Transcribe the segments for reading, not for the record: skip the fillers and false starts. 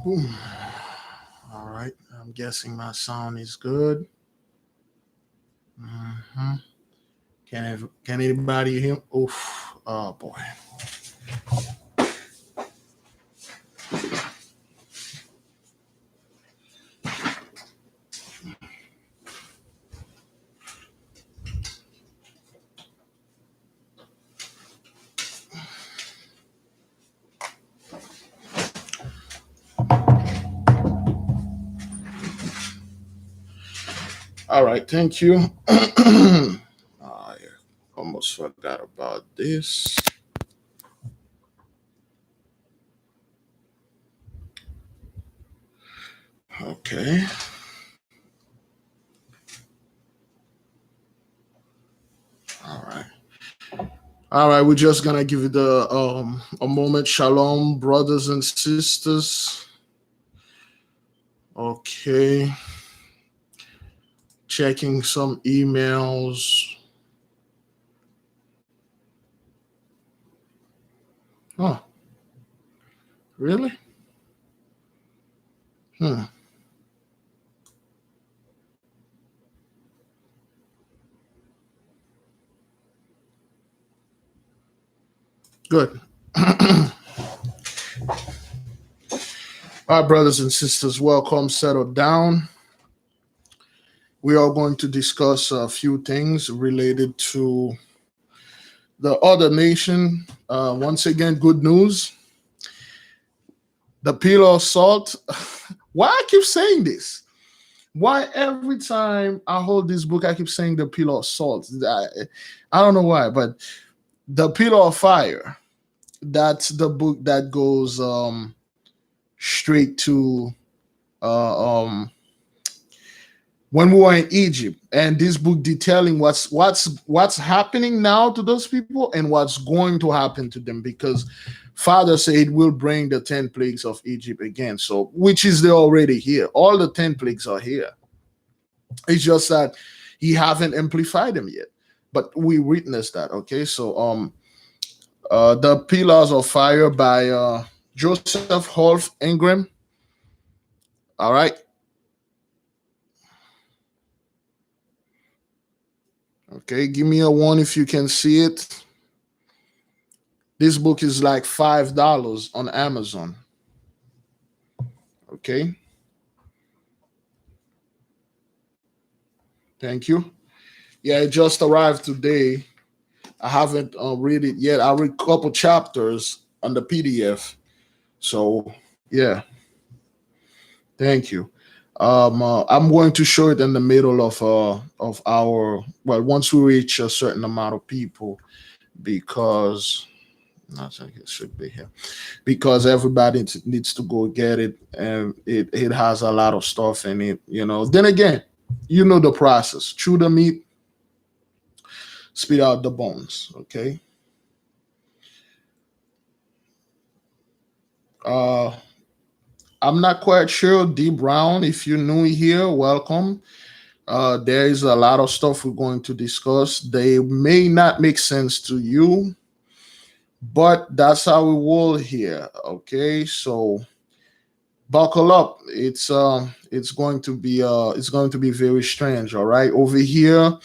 Boom. All right. I'm guessing my sound is good. Hmm. Can anybody hear? Oof. Oh boy. All right. Thank you. I almost forgot about this. Okay. All right. All right. We're just gonna give it a moment. Shalom, brothers and sisters. Okay. Checking some emails. Oh, really? Hmm. Good. All right, brothers and sisters, welcome. Settle down. We are going to discuss a few things related to the other nation. Once again, good news. The pillar of salt. Why I keep saying this? Why every time I hold this book, I keep saying the pillar of salt? I don't know why, but the pillar of fire. That's the book that goes straight to uh, um, when we were in Egypt, and this book detailing what's happening now to those people and what's going to happen to them, because Father said it will bring the 10 plagues of Egypt again. So, which is they already here. All the 10 plagues are here. It's just that he haven't amplified them yet, but we witnessed that. Okay, so the Pillars of Fire by Joseph Holf Ingram. All right. Okay, give me a one if you can see it. This book is like $5 on Amazon. Okay, thank you. Yeah, it just arrived today. I haven't read it yet. I read a couple chapters on the PDF. So yeah, thank you. I'm going to show it in the middle of our, well, once we reach a certain amount of people, because I think it should be here, because everybody needs to go get it, and it has a lot of stuff in it. Then again, the process: chew the meat, spit out the bones. Okay. uh I'm not quite sure, D Brown, if you're new here, welcome. There is a lot of stuff we're going to discuss. They may not make sense to you, but that's how we roll here. Okay, so buckle up. It's going to be very strange. All right, over here,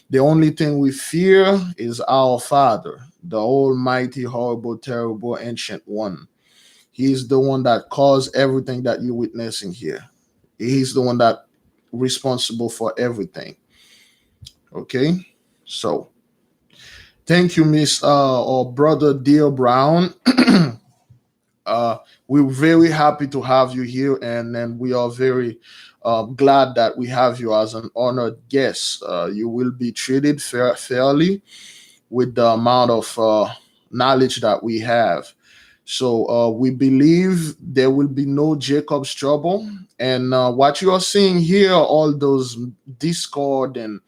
the only thing we fear is our Father, the Almighty, horrible, terrible, ancient one. He's the one that caused everything that you're witnessing here. He's the one that responsible for everything. Okay, so thank you, Miss or Brother Dear Brown. uh, we're very happy to have you here, and we are very glad that we have you as an honored guest. You will be treated fairly with the amount of knowledge that we have. So we believe there will be no Jacob's trouble. And what you are seeing here, all those discord and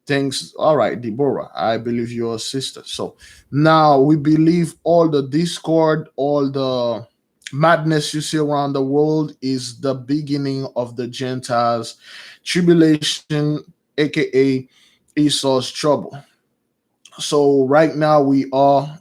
things. All right, Deborah, I believe you're a sister. So now we believe all the discord, all the madness you see around the world is the beginning of the Gentiles' tribulation, aka Esau's trouble. So right now we are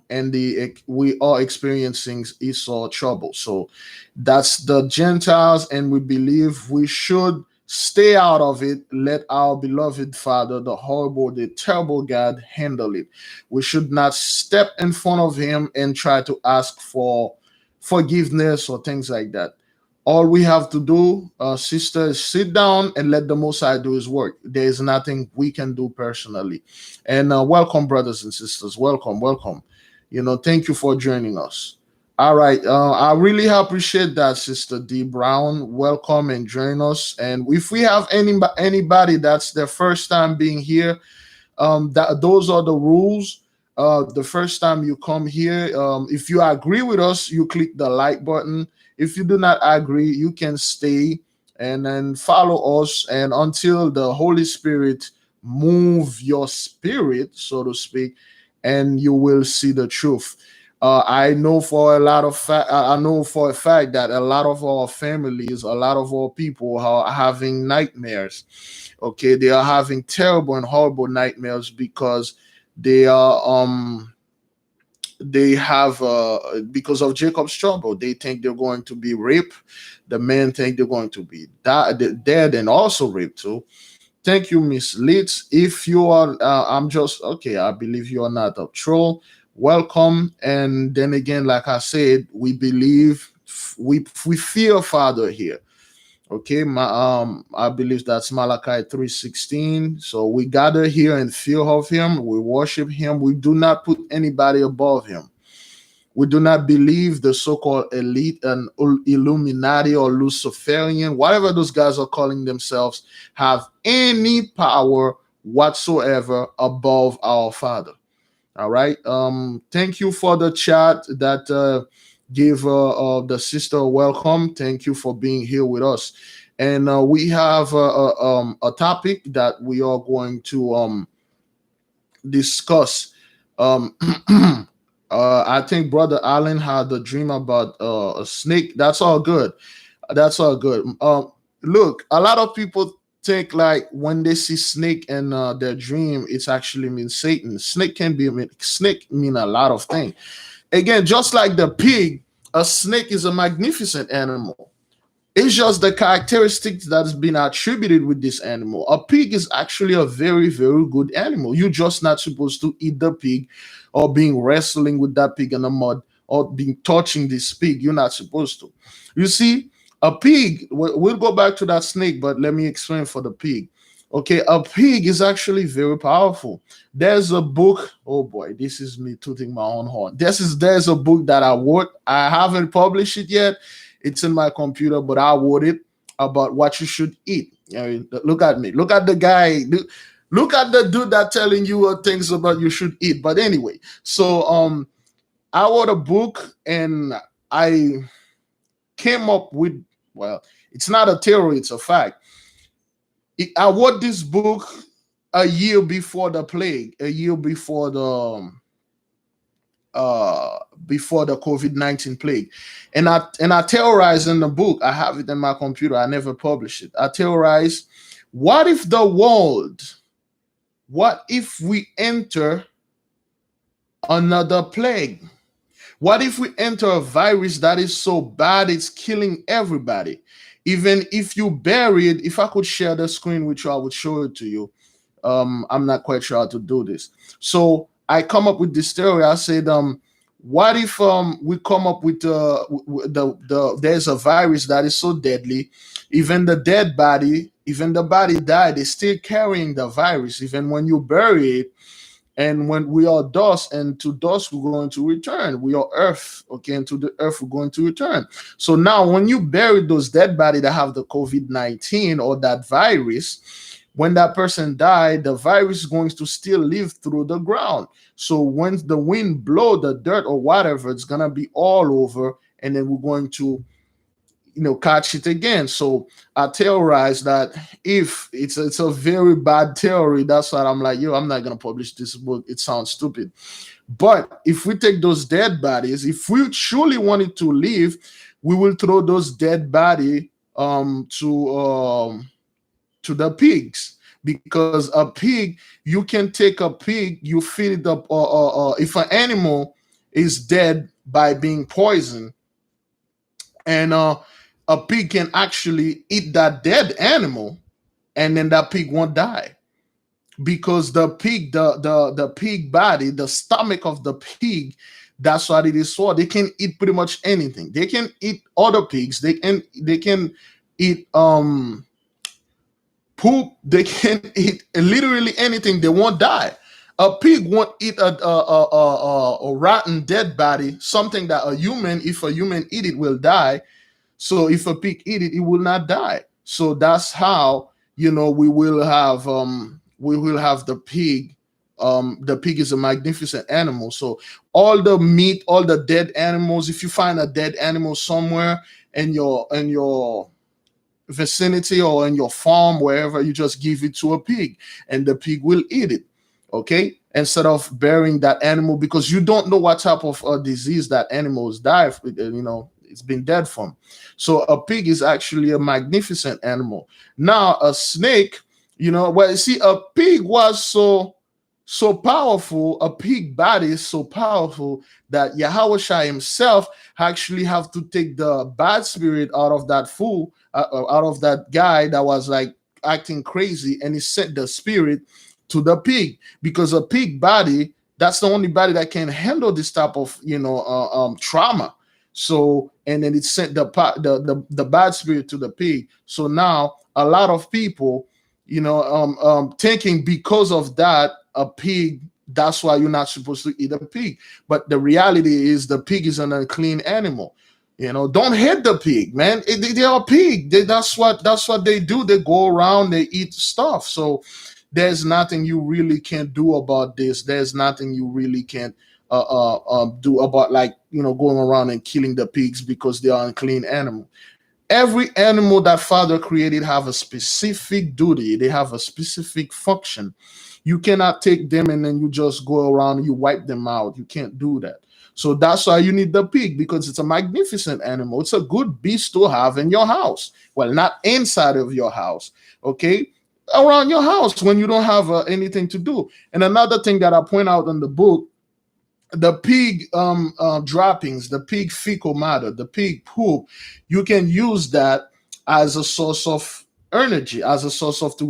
experiencing Esau trouble. So that's the Gentiles, and we believe we should stay out of it. Let our beloved Father, the horrible, the terrible God, handle it. We should not step in front of him and try to ask for forgiveness or things like that. All we have to do, sister, is sit down and let the Most High do his work. There is nothing we can do personally. And welcome, brothers and sisters. Welcome, welcome. Thank you for joining us. All right. I really appreciate that, Sister D Brown. Welcome and join us. And if we have anybody that's their first time being here, those are the rules. The first time you come here, if you agree with us, you click the like button. If you do not agree, you can stay and then follow us, and until the Holy Spirit move your spirit, so to speak, and you will see the truth. I know for I know for a fact that a lot of our families, a lot of our people are having nightmares. Okay, they are having terrible and horrible nightmares because they are they have because of Jacob's trouble. They think they're going to be raped. The men think they're going to be dead and also raped too. Thank you, Miss Litz. If you are, I'm just okay. I believe you are not a troll. Welcome. And then again, like I said, we believe we fear Father here. Okay, I believe that's Malachi 3:16. So we gather here in fear of him, we worship him, we do not put anybody above him. We do not believe the so-called elite and Illuminati or Luciferian, whatever those guys are calling themselves, have any power whatsoever above our Father. All right. Thank you for the chat that gave the sister a welcome. Thank you for being here with us. And we have a topic that we are going to discuss. I think Brother Allen had a dream about a snake. That's all good. That's all good. Look, a lot of people think like when they see snake in their dream, it's actually means Satan. Snake mean a lot of things. Again, just like the pig, a snake is a magnificent animal. It's just the characteristics that's been attributed with this animal. A pig is actually a very, very good animal. You're just not supposed to eat the pig or being wrestling with that pig in the mud or being touching this pig. You're not supposed to. You see, a pig, we'll go back to that snake, but let me explain for the pig. Okay, a pig is actually very powerful. There's a book. Oh boy, this is me tooting my own horn. There's a book that I wrote. I haven't published it yet. It's in my computer, but I wrote it about what you should eat. Look at me. Look at the guy. Look at the dude that telling you things about you should eat. But anyway, so I wrote a book and I came up with, well, it's not a theory, it's a fact. I wrote this book a year before the plague, a year before the COVID-19 plague. And I theorized in the book. I have it in my computer. I never published it. I theorized, what if we enter another plague? What if we enter a virus that is so bad it's killing everybody? Even if you bury it, if I could share the screen with you, I would show it to you. I'm not quite sure how to do this. So I come up with this theory. I said, what if we come up with there's a virus that is so deadly, even the body died, is still carrying the virus, even when you bury it. And when we are dust, and to dust we're going to return. We are earth, okay, and to the earth we're going to return. So now when you bury those dead bodies that have the COVID-19 or that virus, when that person died, the virus is going to still live through the ground. So when the wind blow the dirt or whatever, it's gonna be all over, and then we're going to catch it again. So I theorize that if it's a very bad theory, that's why I'm like, I'm not gonna publish this book. It sounds stupid. But if we take those dead bodies, if we truly wanted to live, we will throw those dead body to the pigs, because a pig, you can take a pig, you feed it up, or if an animal is dead by being poisoned, and a pig can actually eat that dead animal, and then that pig won't die, because the pig, the pig body, the stomach of the pig, that's what it is for. They can eat pretty much anything. They can eat other pigs. They can eat poop. They can eat literally anything. They won't die. A pig won't eat a rotten dead body, something that a human, if a human eat it, will die. So if a pig eat it, it will not die. So that's how, we will have the pig. The pig is a magnificent animal. So all the meat, all the dead animals, if you find a dead animal somewhere in your vicinity or in your farm, wherever, you just give it to a pig, and the pig will eat it. Okay, instead of burying that animal, because you don't know what type of disease that animals die. It's been dead from. So a pig is actually a magnificent animal. Now a snake, well, you see, a pig was so powerful. A pig body is so powerful that Yahawah himself actually have to take the bad spirit out of that fool, out of that guy that was like acting crazy, and he sent the spirit to the pig, because a pig body, that's the only body that can handle this type of trauma. So, and then it sent the bad spirit to the pig. So now a lot of people, thinking because of that, a pig, that's why you're not supposed to eat a pig. But the reality is the pig is an unclean animal. Don't hate the pig, man. They are a pig. That's what they do. They go around, they eat stuff. So there's nothing you really can do about this. There's nothing you really can do about, like, going around and killing the pigs because they are unclean animal. Every animal that Father created have a specific duty. They have a specific function. You cannot take them and then you just go around and you wipe them out. You can't do that. So that's why you need the pig, because it's a magnificent animal. It's a good beast to have in your house. Well, not inside of your house, okay? Around your house when you don't have anything to do. And another thing that I point out in the book, the pig droppings, the pig fecal matter, the pig poop, you can use that as a source of energy, as a source of they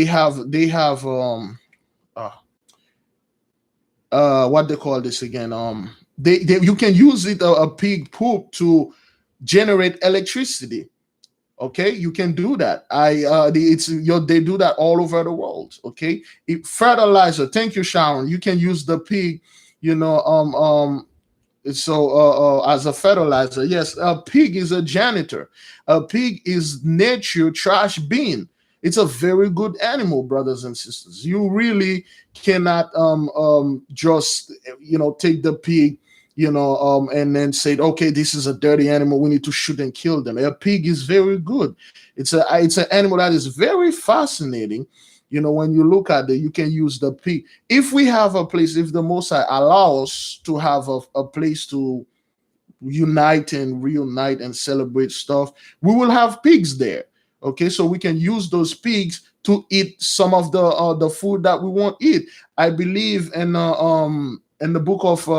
have what they call this again, they you can use it, a pig poop, to generate electricity. Okay, you can do that. They do that all over the world. Okay, fertilizer. Thank you, Sharon. You can use the pig, as a fertilizer. Yes, a pig is a janitor. A pig is nature trash bin. It's a very good animal, brothers and sisters. You really cannot just take the pig, and then say, okay, this is a dirty animal, we need to shoot and kill them. A pig is very good. It's an animal that is very fascinating. When you look at it, you can use the pig. If we have a place, if the Most High allow us to have a place to unite and reunite and celebrate stuff, we will have pigs there. Okay, so we can use those pigs to eat some of the food that we won't eat. I believe in the book of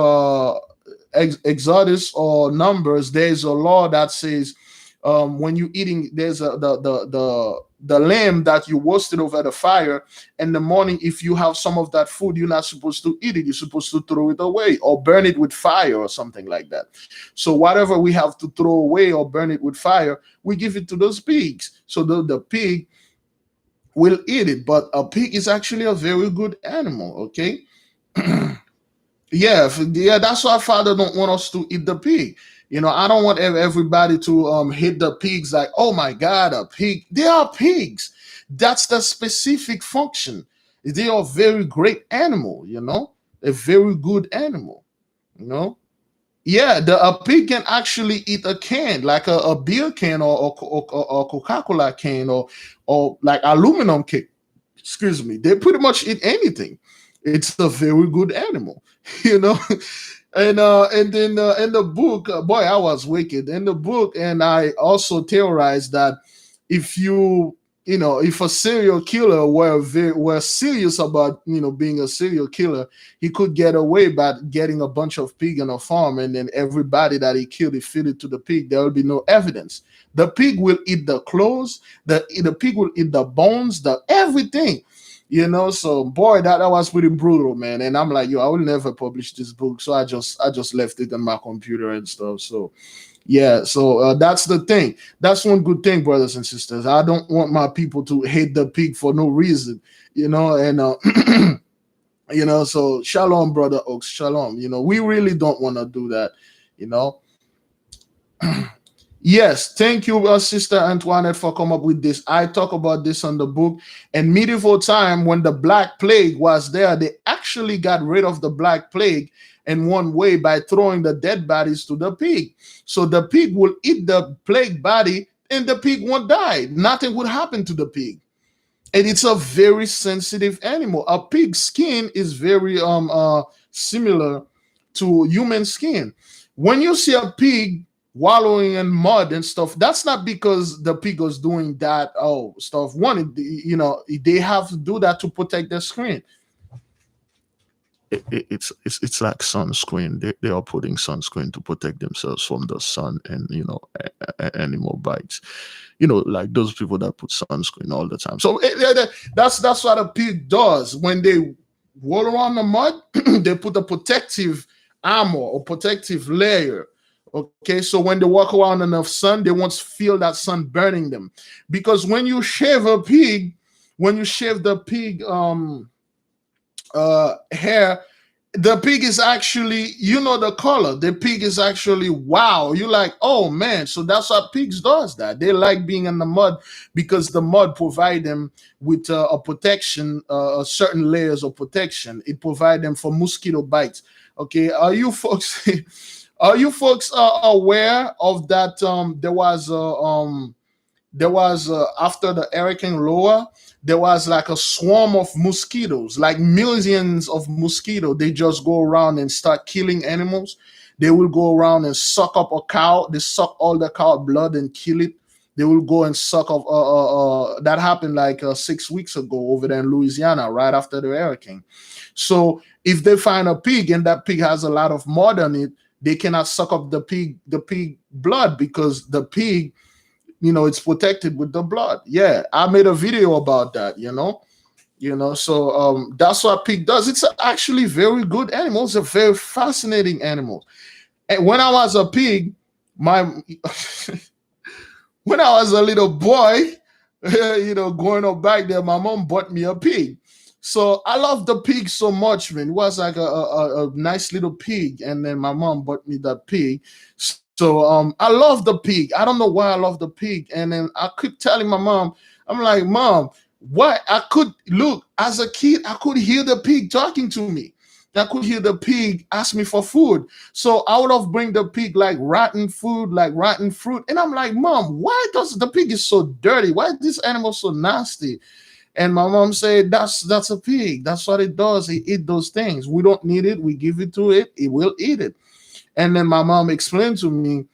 Exodus or Numbers, there's a law that says, when you eating, there's the lamb that you roasted over the fire in the morning. If you have some of that food, you're not supposed to eat it. You're supposed to throw it away or burn it with fire or something like that. So whatever we have to throw away or burn it with fire, we give it to those pigs. So the pig will eat it. But a pig is actually a very good animal. Okay. Yeah, that's why Father don't want us to eat the pig. I don't want everybody to hit the pigs like, oh my God, a pig. They are pigs. That's the specific function. They are very great animal, a very good animal, Yeah, a pig can actually eat a can, like a beer can or Coca-Cola can or like aluminum can. Excuse me. They pretty much eat anything. It's a very good animal, you know. And then in the book, boy, I was wicked in the book, and I also theorized that if if a serial killer were serious about being a serial killer, he could get away by getting a bunch of pig in a farm, and then everybody that he killed, he feed it to the pig. There will be no evidence. The pig will eat the clothes. The pig will eat the bones, the everything. So boy, that was pretty brutal, man. And I'm like, yo, I will never publish this book, so I just left it on my computer and stuff. So yeah, so that's the thing. That's one good thing, brothers and sisters. I don't want my people to hate the pig for no reason, and so shalom, brother Oaks, shalom. We really don't want to do that, you know. Yes, thank you, Sister Antoinette, for coming up with this. I talk about this on the book. In medieval time, when the Black Plague was there, they actually got rid of the Black Plague in one way by throwing the dead bodies to the pig. So the pig will eat the plague body, and the pig won't die. Nothing would happen to the pig. And it's a very sensitive animal. A pig's skin is very similar to human skin. When you see a pig wallowing in mud and stuff, that's not because the pig was doing that stuff. One, they have to do that to protect their skin. It's like sunscreen. They are putting sunscreen to protect themselves from the sun and animal bites. Like those people that put sunscreen all the time. So that's what a pig does. When they roll around the mud, they put a protective armor or protective layer. Okay, so when they walk around in the sun, they won't feel that sun burning them. Because when you shave a pig, when you shave the pig hair, the pig is actually, the color. The pig is actually, wow. You're like, oh man. So that's what pigs does. That they like being in the mud because the mud provide them with a protection, certain layers of protection. It provide them for mosquito bites. Okay, are you folks aware of that? There was after the Hurricane Loa, there was like a swarm of mosquitoes, like millions of mosquitoes. They just go around and start killing animals. They will go around and suck up a cow. They suck all the cow blood and kill it. They will go and suck up. That happened like 6 weeks ago over there in Louisiana, right after the hurricane. So if they find a pig and that pig has a lot of mud on it, they cannot suck up the pig blood because the pig, it's protected with the blood. Yeah, I made a video about that. So that's what pig does. It's actually very good animal. It's a very fascinating animal. And when I was a pig, when I was a little boy, growing up back there, my mom bought me a pig. So I love the pig so much, man. It was like a nice little pig, and then my mom bought me that pig. So I love the pig. I don't know why I love the pig. And then I keep telling my mom, I'm like, Mom, what? As a kid, I could hear the pig talking to me. I could hear the pig ask me for food. So I would have bring the pig like rotten food, like rotten fruit. And I'm like, Mom, why does the pig is so dirty? Why is this animal so nasty? And my mom said, that's a pig. That's what it does. It eat those things. We don't need it. We give it to it. It will eat it. And then my mom explained to me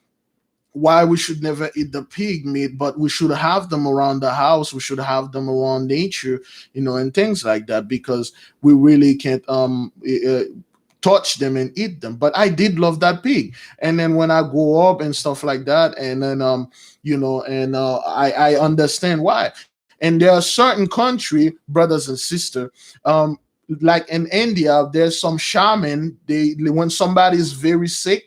why we should never eat the pig meat, but we should have them around the house. We should have them around nature, and things like that, because we really can't touch them and eat them. But I did love that pig. And then when I grow up and stuff like that, and then I understand why. And there are certain country, brothers and sisters, like in India, there's some shaman. When somebody is very sick,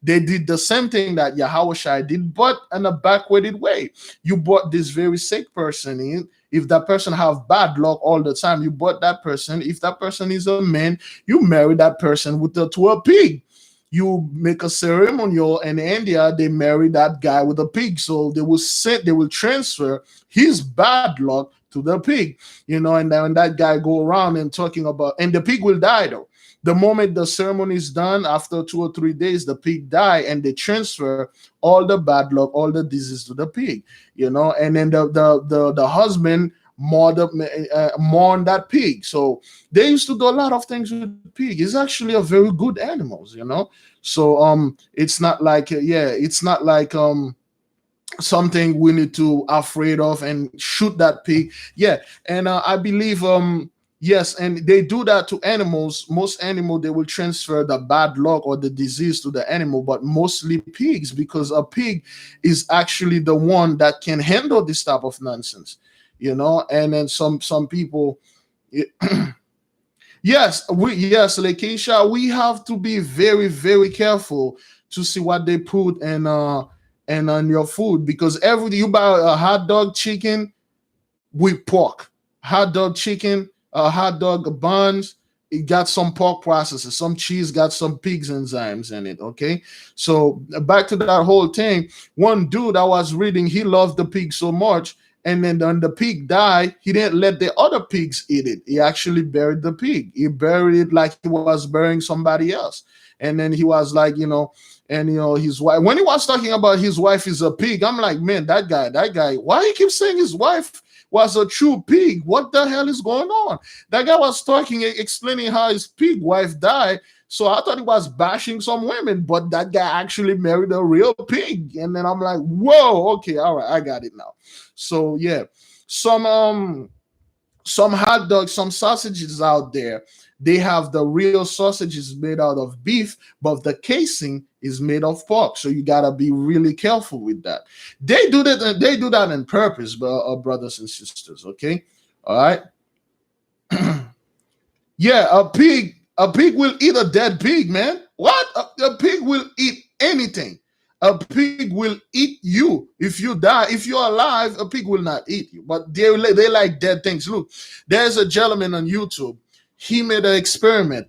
they did the same thing that YAHAWAH did, but in a backwarded way. You brought this very sick person in. If that person have bad luck all the time, you brought that person. If that person is a man, you marry that person to a pig. You make a ceremonial in India, they marry that guy with a pig. So they will transfer his bad luck to the pig, and then when that guy go around and talking about, and the pig will die though. The moment the ceremony is done, after 2 or 3 days, the pig die, and they transfer all the bad luck, all the disease to the pig, and then the husband mourn that pig. So they used to do a lot of things with pig. It's actually a very good animals, So it's not like something we need to afraid of and shoot that pig. Yeah, and I believe yes, and they do that to animals. Most animal they will transfer the bad luck or the disease to the animal, but mostly pigs, because a pig is actually the one that can handle this type of nonsense, and then some people. Yes, Lakeisha, we have to be very, very careful to see what they put and on your food, because every you buy a hot dog chicken with pork, hot dog chicken, hot dog buns. It got some pork processes, some cheese got some pigs enzymes in it. Okay, so back to that whole thing. One dude I was reading, he loved the pig so much, and then when the pig died, he didn't let the other pigs eat it. He actually buried the pig. He buried it like he was burying somebody else. And then he was like, and his wife. When he was talking about his wife is a pig, I'm like, man, that guy. Why he keeps saying his wife was a true pig? What the hell is going on? That guy was talking, explaining how his pig wife died. So I thought he was bashing some women, but that guy actually married a real pig. And then I'm like, whoa, okay, all right, I got it now. So yeah, some hot dogs, some sausages out there, they have the real sausages made out of beef, but the casing is made of pork. So you gotta be really careful with that. They do that. They do that on purpose, brothers and sisters. Okay, all right. Yeah, a pig will eat a dead pig, man. What? A pig will eat anything. A pig will eat you if you die. If you're alive, a pig will not eat you. But they like dead things. Look, there's a gentleman on YouTube. He made an experiment.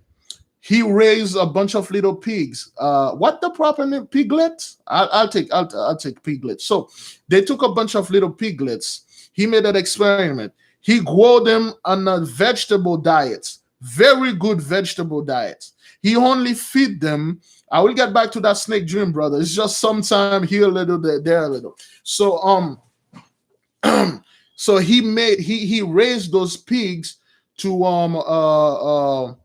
He raised a bunch of little pigs. What the proper name? Piglets? I'll take piglets. So they took a bunch of little piglets. He made an experiment. He grew them on a vegetable diet, very good vegetable diets. He only feed them. I will get back to that snake dream, brother. It's just sometime here a little, there a little. So so he raised those pigs to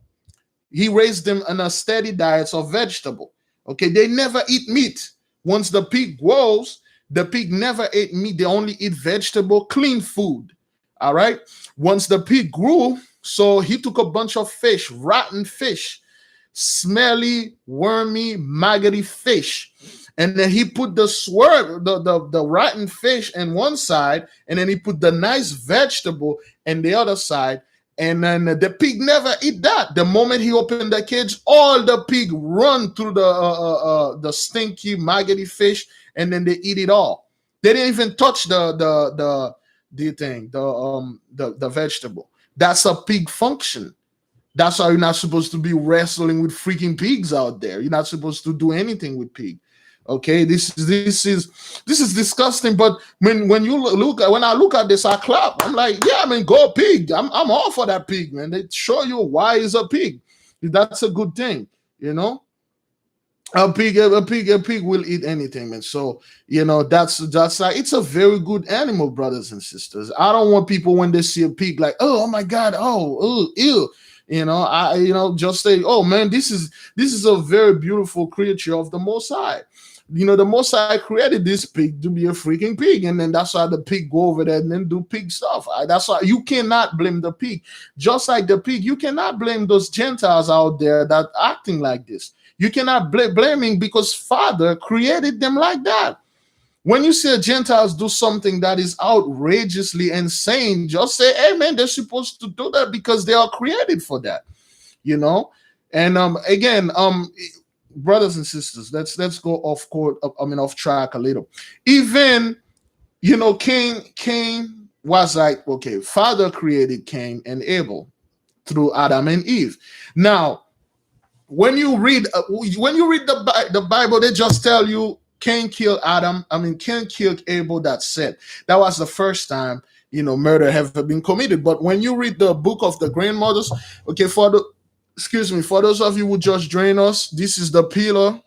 he raised them on a steady diet of vegetable. Okay, they never eat meat. Once the pig grows, the pig never ate meat. They only eat vegetable, clean food. All right. Once the pig grew, so he took a bunch of fish, rotten fish, smelly, wormy, maggoty fish. And then he put the rotten fish in one side, and then he put the nice vegetable in the other side. And then the pig never eat that. The moment he opened the cage, all the pig run through the stinky, maggoty fish, and then they eat it all. They didn't even touch the vegetable. That's a pig function. That's why you're not supposed to be wrestling with freaking pigs out there. You're not supposed to do anything with pig. Okay, this is disgusting. But when you when I look at this, I clap. I'm like, yeah, I mean, go pig. I'm all for that pig, man. They show you why is a pig. That's a good thing, you know. A pig will eat anything, man. So that's like, it's a very good animal, brothers and sisters. I don't want people when they see a pig like, oh my god, oh ew. Just say, oh man, this is a very beautiful creature of the Most High. The Most High created this pig to be a freaking pig, and then that's why the pig go over there and then do pig stuff. That's why you cannot blame the pig. Just like the pig, you cannot blame those Gentiles out there that acting like this. You cannot blaming because Father created them like that. When you see Gentiles do something that is outrageously insane, just say, hey man, they're supposed to do that because they are created for that. And again, brothers and sisters, let's go off track a little. Even Cain was like, okay, Father created Cain and Abel through Adam and Eve. Now, when you read the Bible, they just tell you Cain killed Adam. Cain killed Abel. That's it. That was the first time murder ever been committed. But when you read the book of the grandmothers, okay, for those of you who just joined us, this is the Pillar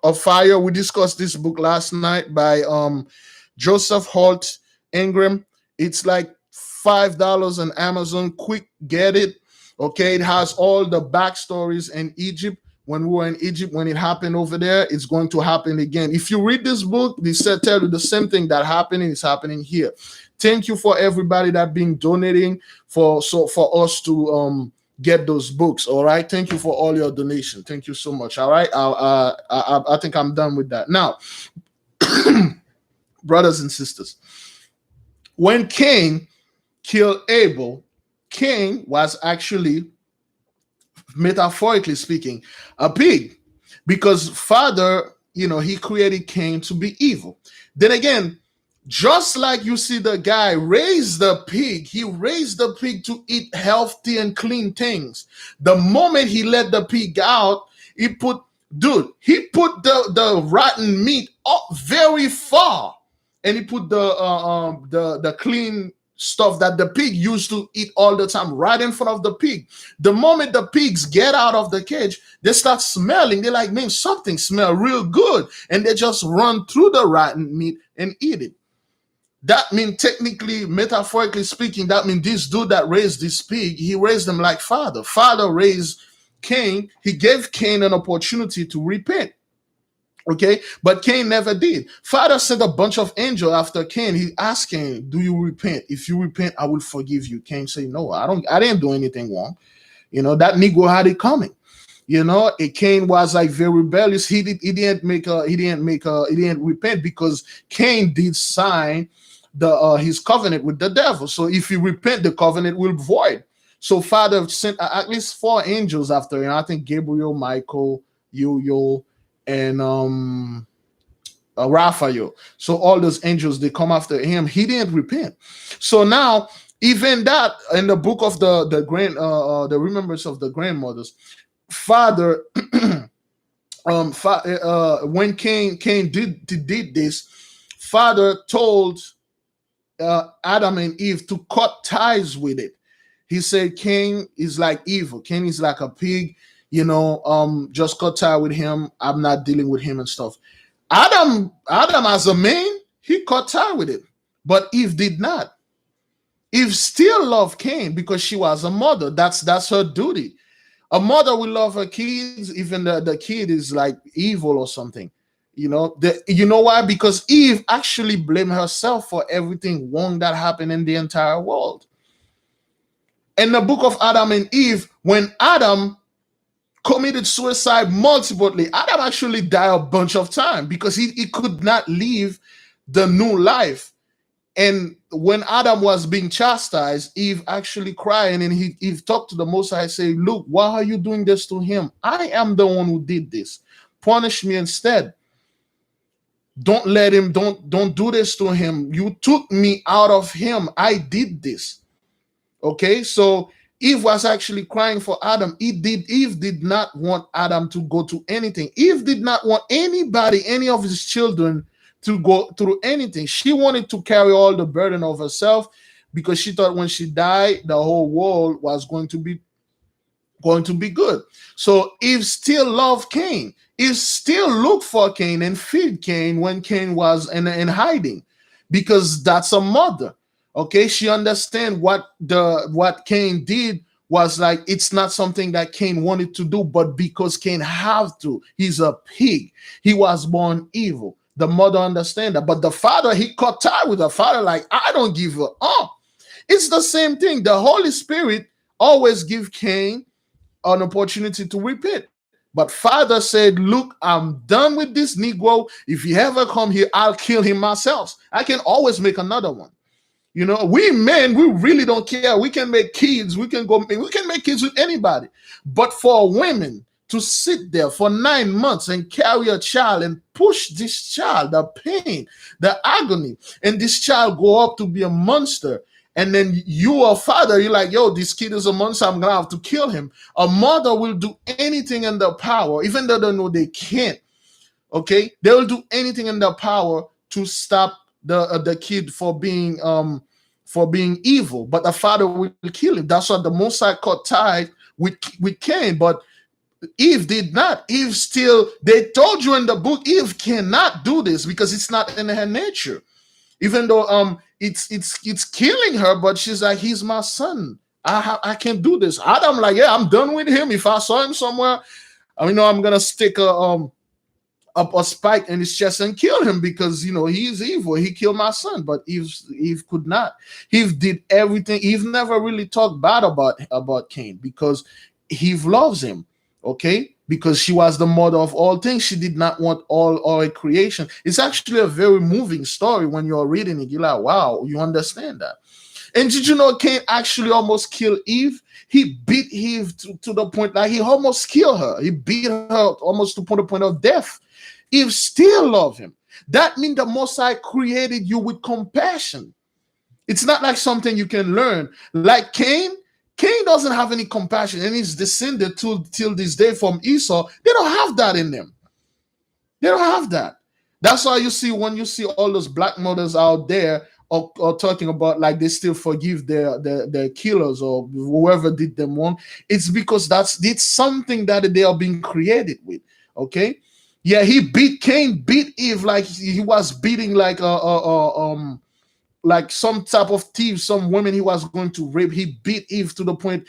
of Fire. We discussed this book last night by Joseph Holt Ingram. It's like $5 on Amazon. Quick, get it. Okay, it has all the backstories in Egypt when we were in Egypt, when it happened over there, it's going to happen again. If you read this book, they said tell you the same thing that happening is happening here. Thank you for everybody that been donating for us to get those books. All right. Thank you for all your donation. Thank you so much. All right. I think I'm done with that now. Brothers and sisters, when Cain killed Abel, Cain was actually, metaphorically speaking, a pig, because Father, he created Cain to be evil. Then again, just like you see the guy raise the pig, he raised the pig to eat healthy and clean things. The moment he let the pig out, he put the rotten meat up very far, and he put the clean stuff that the pig used to eat all the time right in front of the pig. The moment the pigs get out of the cage, they start smelling. They're like, man, something smells real good, and they just run through the rotten meat and eat it. That means, technically, metaphorically speaking, that means this dude that raised this pig, he raised them like Father. Father raised Cain. He gave Cain an opportunity to repent. Okay, but Cain never did. Father sent a bunch of angels after Cain. He asked Cain, do you repent? If you repent, I will forgive you. Cain said, no, I didn't do anything wrong. That Negro had it coming. Cain was like very rebellious. He didn't repent because Cain did sign his covenant with the devil. So if you repent, the covenant will void. So Father sent at least 4 angels after him. I think Gabriel, Michael, Uriel, and Raphael. So all those angels, they come after him. He didn't repent. So now, even that, in the book of the remembrance of the grandmothers, Father, when Cain did this, Father told Adam and Eve to cut ties with it. He said Cain is like evil. Cain is like a pig. Just cut tie with him. I'm not dealing with him and stuff. Adam as a man, he cut tie with it, but Eve did not. Eve still loved Cain because she was a mother. That's her duty. A mother will love her kids, even the kid is like evil or something. You know why? Because Eve actually blamed herself for everything wrong that happened in the entire world. In the book of Adam and Eve, when Adam committed suicide multiply, Adam actually died a bunch of times because he could not live the new life. And when Adam was being chastised, Eve actually crying, and Eve talked to the Most High, say, look, why are you doing this to him? I am the one who did this. Punish me instead. Don't let him, don't do this to him. You took me out of him. I did this. Okay, so Eve was actually crying for Adam. Eve did not want Adam to go to anything. Eve did not want anybody, any of his children, to go through anything. She wanted to carry all the burden of herself because she thought when she died, the whole world was going to be good. So Eve still loved Cain. Eve still looked for Cain and feed Cain when Cain was in hiding, because that's a mother. Okay, she understand what Cain did was like, it's not something that Cain wanted to do, but because Cain have to. He's a pig. He was born evil. The mother understand that, but the father, he cut tie with the father, like, I don't give her up. It's the same thing. The Holy Spirit always give Cain an opportunity to repent. But Father said, look, I'm done with this Negro. If he ever come here, I'll kill him myself. I can always make another one. We men, we really don't care. We can make kids. We can make kids with anybody. But for women to sit there for 9 months and carry a child and push this child, the pain, the agony, and this child go up to be a monster. And then you, a father, you're like, yo, this kid is a monster. I'm going to have to kill him. A mother will do anything in their power, even though they know they can't. Okay? They will do anything in their power to stop the kid for being evil, but the father will kill him. That's why the Most High cut tie with Cain, but Eve did not. Eve still, they told you in the book, Eve cannot do this because it's not in her nature. Even though it's killing her, but she's like, he's my son. I can do this. Adam like, yeah, I'm done with him. If I saw him somewhere, I'm gonna stick a spike in his chest and kill him because he's evil. He killed my son, but Eve could not. Eve did everything. Eve never really talked bad about Cain because Eve loves him. Okay, because she was the mother of all things. She did not want all creation. It's actually a very moving story when you're reading it. You're like, wow, you understand that. And did you know Cain actually almost killed Eve? He beat Eve to the point that he almost killed her. He beat her almost to the point of death. Eve still loved him. That means the Most High created you with compassion. It's not like something you can learn. Like Cain doesn't have any compassion, and he's descended till this day from Esau. They don't have that in them. They don't have that. That's why you see when you see all those black mothers out there or talking about like they still forgive their killers or whoever did them wrong. It's because it's something that they are being created with. Okay. Yeah, Cain beat Eve like he was beating like some type of thief, some women he was going to rape. He beat Eve to the point,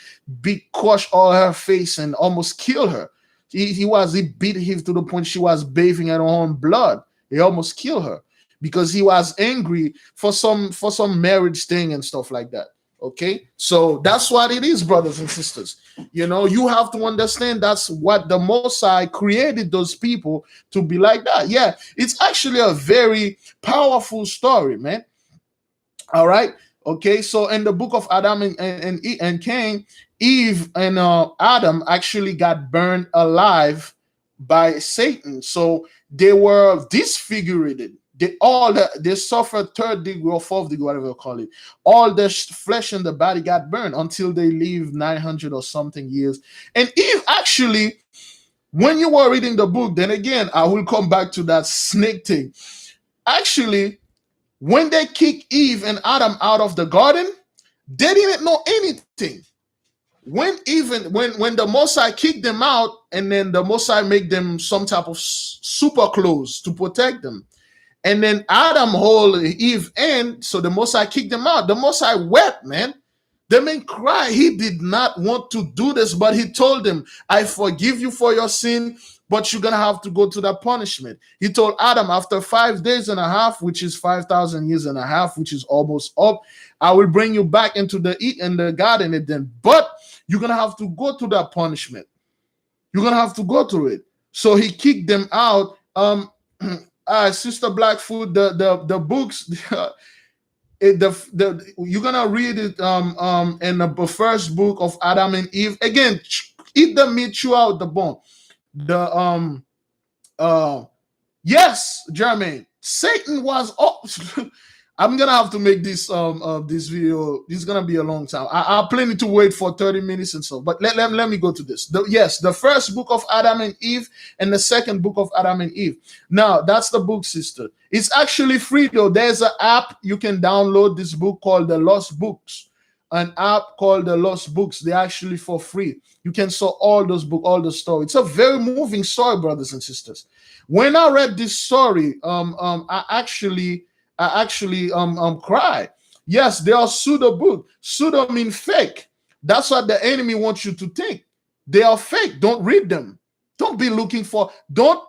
crushed all her face and almost killed her. He beat Eve to the point she was bathing in her own blood. He almost killed her because he was angry for some marriage thing and stuff like that. Okay, so that's what it is, brothers and sisters. You have to understand that's what the Most High created those people to be like that. Yeah, it's actually a very powerful story, man. All right. Okay. So in the book of Adam and Cain, Eve and Adam actually got burned alive by Satan. So they were disfigured. They suffered third degree or fourth degree, whatever you call it. All the flesh in the body got burned until they lived 900 or something years. And Eve actually, when you were reading the book, then again, I will come back to that snake thing. Actually, when they kicked Eve and Adam out of the garden, they didn't know anything. When the Most High kicked them out, and then the Most High make them some type of super clothes to protect them, and then Adam hold Eve in, so the Most High kicked them out. The Most High wept, man. The man cried. He did not want to do this, but he told them, I forgive you for your sin, but you're going to have to go to that punishment. He told Adam, after 5 days and a half, which is 5,000 years and a half, which is almost up, I will bring you back into the garden again. But you're going to have to go to that punishment. You're going to have to go through it. So he kicked them out. Sister Blackfoot, the books, you're gonna read it in the first book of Adam and Eve. Again, eat the meat, chew out the bone. Yes, Jermaine, Satan was I'm gonna have to make this video. This is gonna be a long time. I'll plan to wait for 30 minutes and so. But let me go to this. The first book of Adam and Eve and the second book of Adam and Eve. Now that's the book, sister. It's actually free though. There's an app you can download this book called the Lost Books. An app called the Lost Books. They're actually for free. You can saw all those books, all the story. It's a very moving story, brothers and sisters. When I read this story, I actually cry. Yes, they are pseudo book. Pseudo mean fake. That's what the enemy wants you to think. They are fake. Don't read them. Don't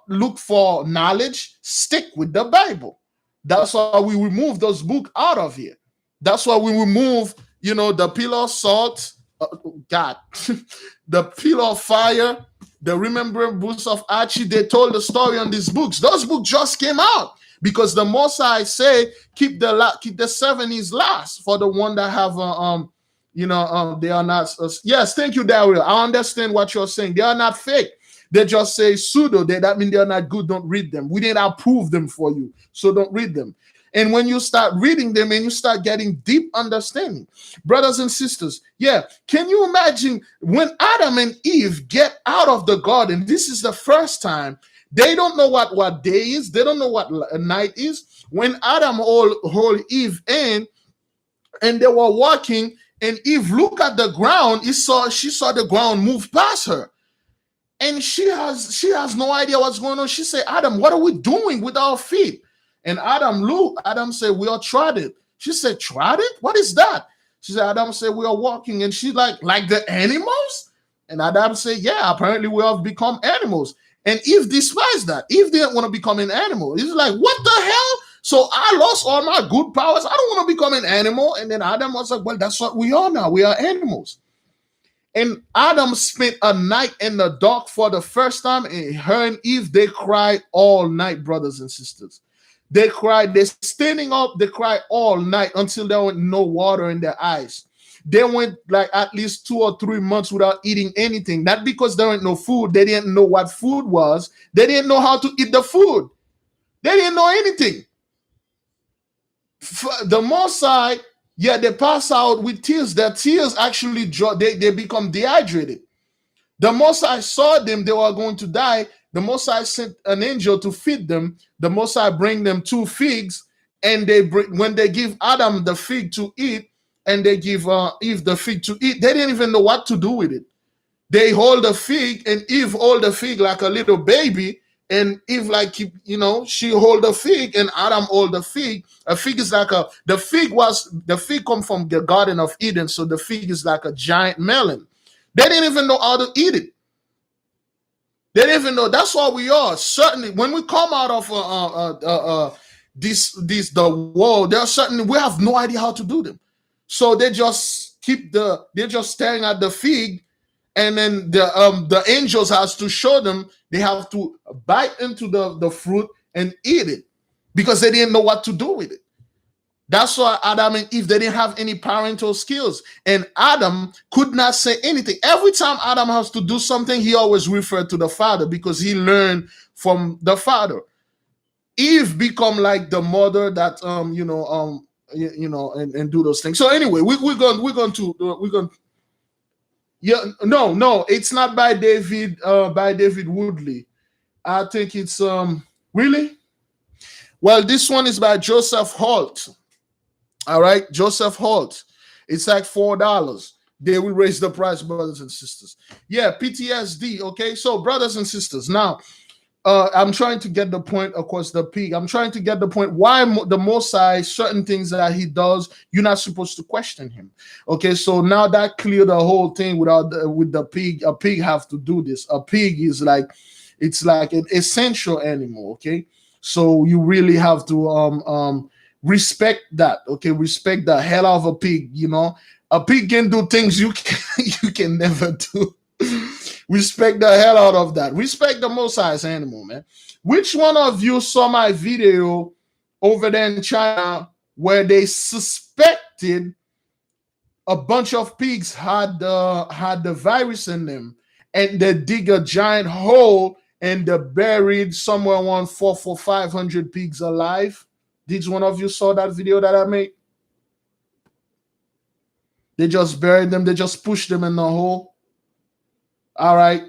look for knowledge. Stick with the Bible. That's why we remove those books out of here. That's why we remove, the pillar of salt, God, the pillar of fire, the remembrance books of Archie. They told the story on these books. Those books just came out. Because the Most High say keep the 70s last for the one that have they are not. Yes, thank you, Daryl. I understand what you're saying. They are not fake. They just say pseudo. That means they are not good. Don't read them. We didn't approve them for you, so don't read them. And when you start reading them and you start getting deep understanding, brothers and sisters, can you imagine when Adam and Eve get out of the garden? This is the first time. They don't know what day is. They don't know what night is. When Adam hold Eve in, and they were walking, and Eve looked at the ground. She saw the ground move past her, and she has no idea what's going on. She said, "Adam, what are we doing with our feet?" And Adam said, "We are trodden." She said, "Trodden? What is that?" She said, Adam said, "We are walking," and she's like the animals. And Adam said, yeah, apparently we have become animals. And Eve despised that. Eve didn't want to become an animal. He's like, what the hell? So I lost all my good powers. I don't want to become an animal. And then Adam was like, well, that's what we are now. We are animals. And Adam spent a night in the dark for the first time. And her and Eve, they cried all night, brothers and sisters. They cried. They're standing up. They cried all night until there was no water in their eyes. They went like at least 2 or 3 months without eating anything. Not because there ain't no food. They didn't know what food was. They didn't know how to eat the food. They didn't know anything. The Mosai, yeah, they pass out with tears. Their tears actually draw. They become dehydrated. The Mosai saw them. They were going to die. The Mosai sent an angel to feed them. The Mosai bring them 2 figs, and when they give Adam the fig to eat, and they give Eve the fig to eat, they didn't even know what to do with it. They hold the fig, and Eve hold the fig like a little baby, and Eve she hold the fig, and Adam hold the fig. A fig is like the fig come from the Garden of Eden, so the fig is like a giant melon. They didn't even know how to eat it. They didn't even know. That's what we are. Certainly, when we come out of the world, there are certainly we have no idea how to do them. So they just they're just staring at the fig, and then the angels has to show them they have to bite into the fruit and eat it because they didn't know what to do with it. That's why Adam and Eve, they didn't have any parental skills. And Adam could not say anything. Every time Adam has to do something, he always referred to the father because he learned from the father. Eve become like the mother that and do those things. So anyway, we're going to no, it's not by David Woodley. I think it's really well. This one is by Joseph Holt. All right, Joseph Holt. It's like $4. They will raise the price, brothers and sisters. Yeah, PTSD. Okay, so brothers and sisters, now I'm trying to get the point. Of course, the pig. I'm trying to get the point. Why the Mosai, certain things that he does, you're not supposed to question him. Okay, so now that cleared the whole thing with the pig. A pig have to do this. A pig is like an essential animal. Okay, so you really have to respect that. Okay, respect the hell out of a pig. A pig can do things you can never do. Respect the hell out of that. Respect the Mosai's animal, man. Which one of you saw my video over there in China where they suspected a bunch of pigs had the virus in them, and they dig a giant hole and they buried somewhere around 500 pigs alive? Did one of you saw that video that I made? They just buried them. They just pushed them in the hole. All right.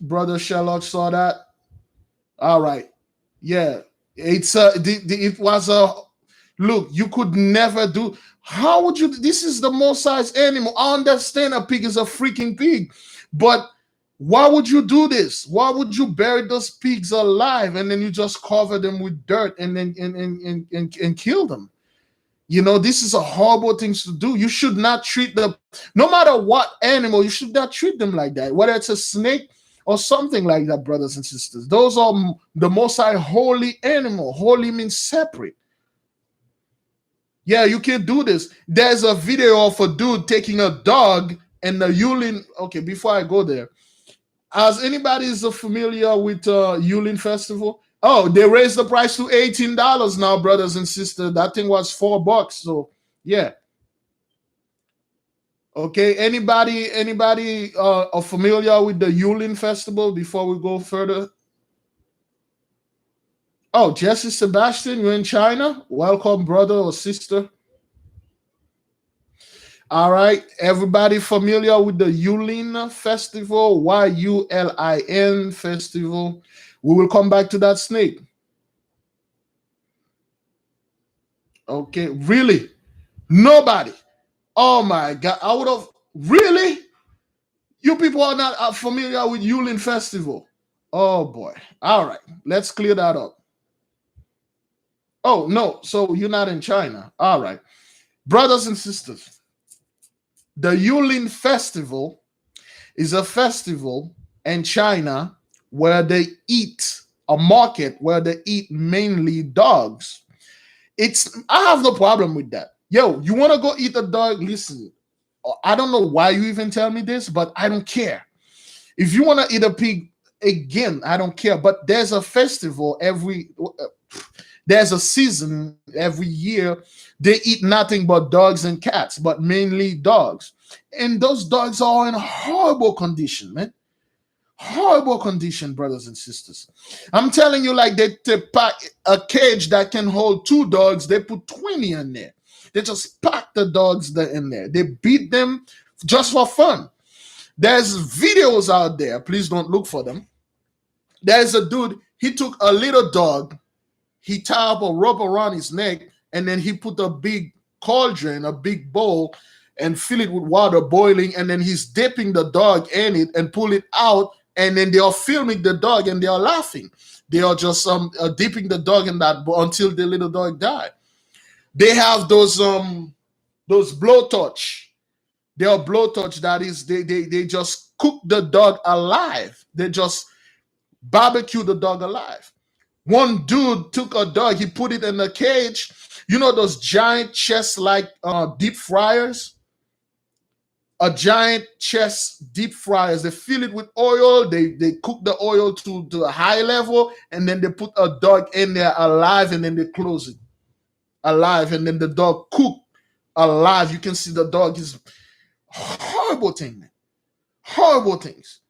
Brother Sherlock saw that. All right. Yeah. It was a look, you could never do. How would you? This is the Mosai's animal. I understand a pig is a freaking pig, but why would you do this? Why would you bury those pigs alive and then you just cover them with dirt and then and kill them? This is a horrible thing to do. You should not treat no matter what animal, you should not treat them like that. Whether it's a snake or something like that, brothers and sisters. Those are the Mosai holy animal. Holy means separate. Yeah, you can't do this. There's a video of a dude taking a dog and the Yulin. Okay, before I go there, as anybody is familiar with Yulin Festival? Oh, they raised the price to $18 now, brothers and sisters. That thing was $4. So yeah. Okay, anybody familiar with the Yulin Festival before we go further? Oh, Jesse Sebastian, you're in China? Welcome, brother or sister. All right, everybody familiar with the Yulin Festival? YULIN Festival. We will come back to that snake. Okay, really? Nobody. Oh my God, I would have really. You people are not familiar with Yulin Festival. Oh boy. All right, let's clear that up. Oh no, so you're not in China. All right, brothers and sisters. The Yulin Festival is a festival in China where they eat, a market where they eat mainly dogs. I have no problem with that. Yo, you want to go eat a dog? Listen, I don't know why you even tell me this, but I don't care. If you want to eat a pig, again, I don't care. But there's a festival there's a season every year. They eat nothing but dogs and cats, but mainly dogs. And those dogs are in horrible condition, man. Horrible condition, brothers and sisters. I'm telling you, like they pack a cage that can hold 2 dogs, they put 20 in there. They just pack the dogs in there. They beat them just for fun. There's videos out there. Please don't look for them. There's a dude, he took a little dog, he tied up a rope around his neck, and then he put a big cauldron, a big bowl, and fill it with water boiling, and then he's dipping the dog in it and pull it out, and then they are filming the dog and they are laughing. They are just dipping the dog in that bowl until the little dog died. They have those blowtorch. They are blowtorch, that is, they just cook the dog alive. They just barbecue the dog alive. One dude took a dog, he put it in a cage. You know those giant chest like deep fryers? A giant chest deep fryers. They fill it with oil. They cook the oil to a high level, and then they put a dog in there alive, and then they close it alive, and then the dog cooked alive. You can see the dog is horrible thing, man. Horrible things.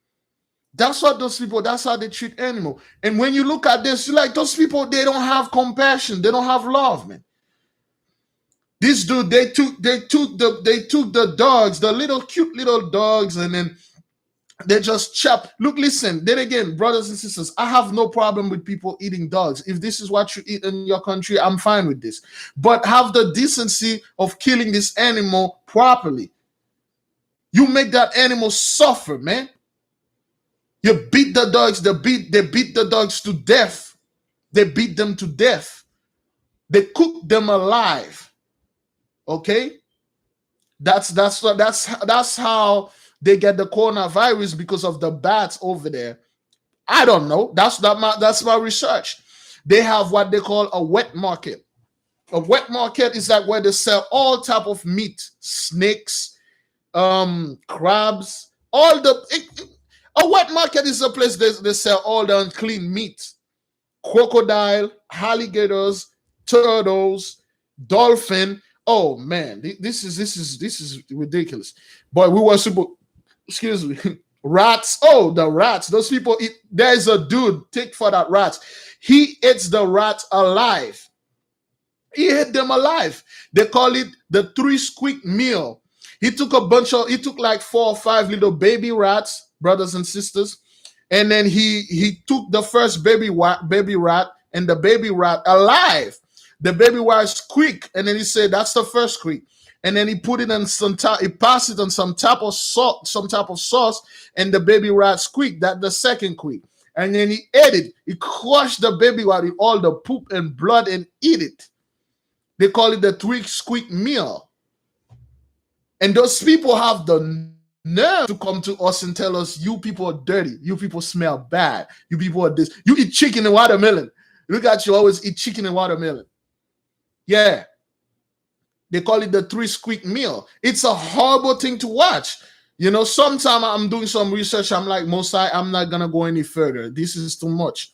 That's what those people, that's how they treat animal. And when you look at this, you're like, those people, they don't have compassion. They don't have love, man. This dude, they took the dogs, the little cute little dogs, and then they just chop. Look, listen, then again, brothers and sisters, I have no problem with people eating dogs. If this is what you eat in your country, I'm fine with this. But have the decency of killing this animal properly. You make that animal suffer, man. You beat the dogs, they beat the dogs to death. They beat them to death. They cook them alive. Okay? That's how they get the coronavirus, because of the bats over there. I don't know. That's my research. They have what they call a wet market. A wet market is like where they sell all type of meat, snakes, crabs, a wet market is a place they sell all the unclean meat. Crocodile, alligators, turtles, dolphin. Oh man, this is ridiculous. But we were excuse me, rats. Oh, the rats. Those people eat. There's a dude, take for that rats. He eats the rats alive. He ate them alive. They call it the 3 squeak meal. He took like 4 or 5 little baby rats, brothers and sisters, and then he took the first baby rat, and the baby rat alive. The baby rat squeak, and then he said that's the first squeak, and then he put it on he passed it on some type of sauce, and the baby rat squeak. That the second squeak, and then he ate it. He crushed the baby rat with all the poop and blood and eat it. They call it the 3 squeak meal. And those people have the nerve to come to us and tell us, you people are dirty. You people smell bad. You people are this. You eat chicken and watermelon. Look at you, always eat chicken and watermelon. Yeah. They call it the 3 squeak meal. It's a horrible thing to watch. You know, sometimes I'm doing some research. I'm like, Mosai, I'm not going to go any further. This is too much.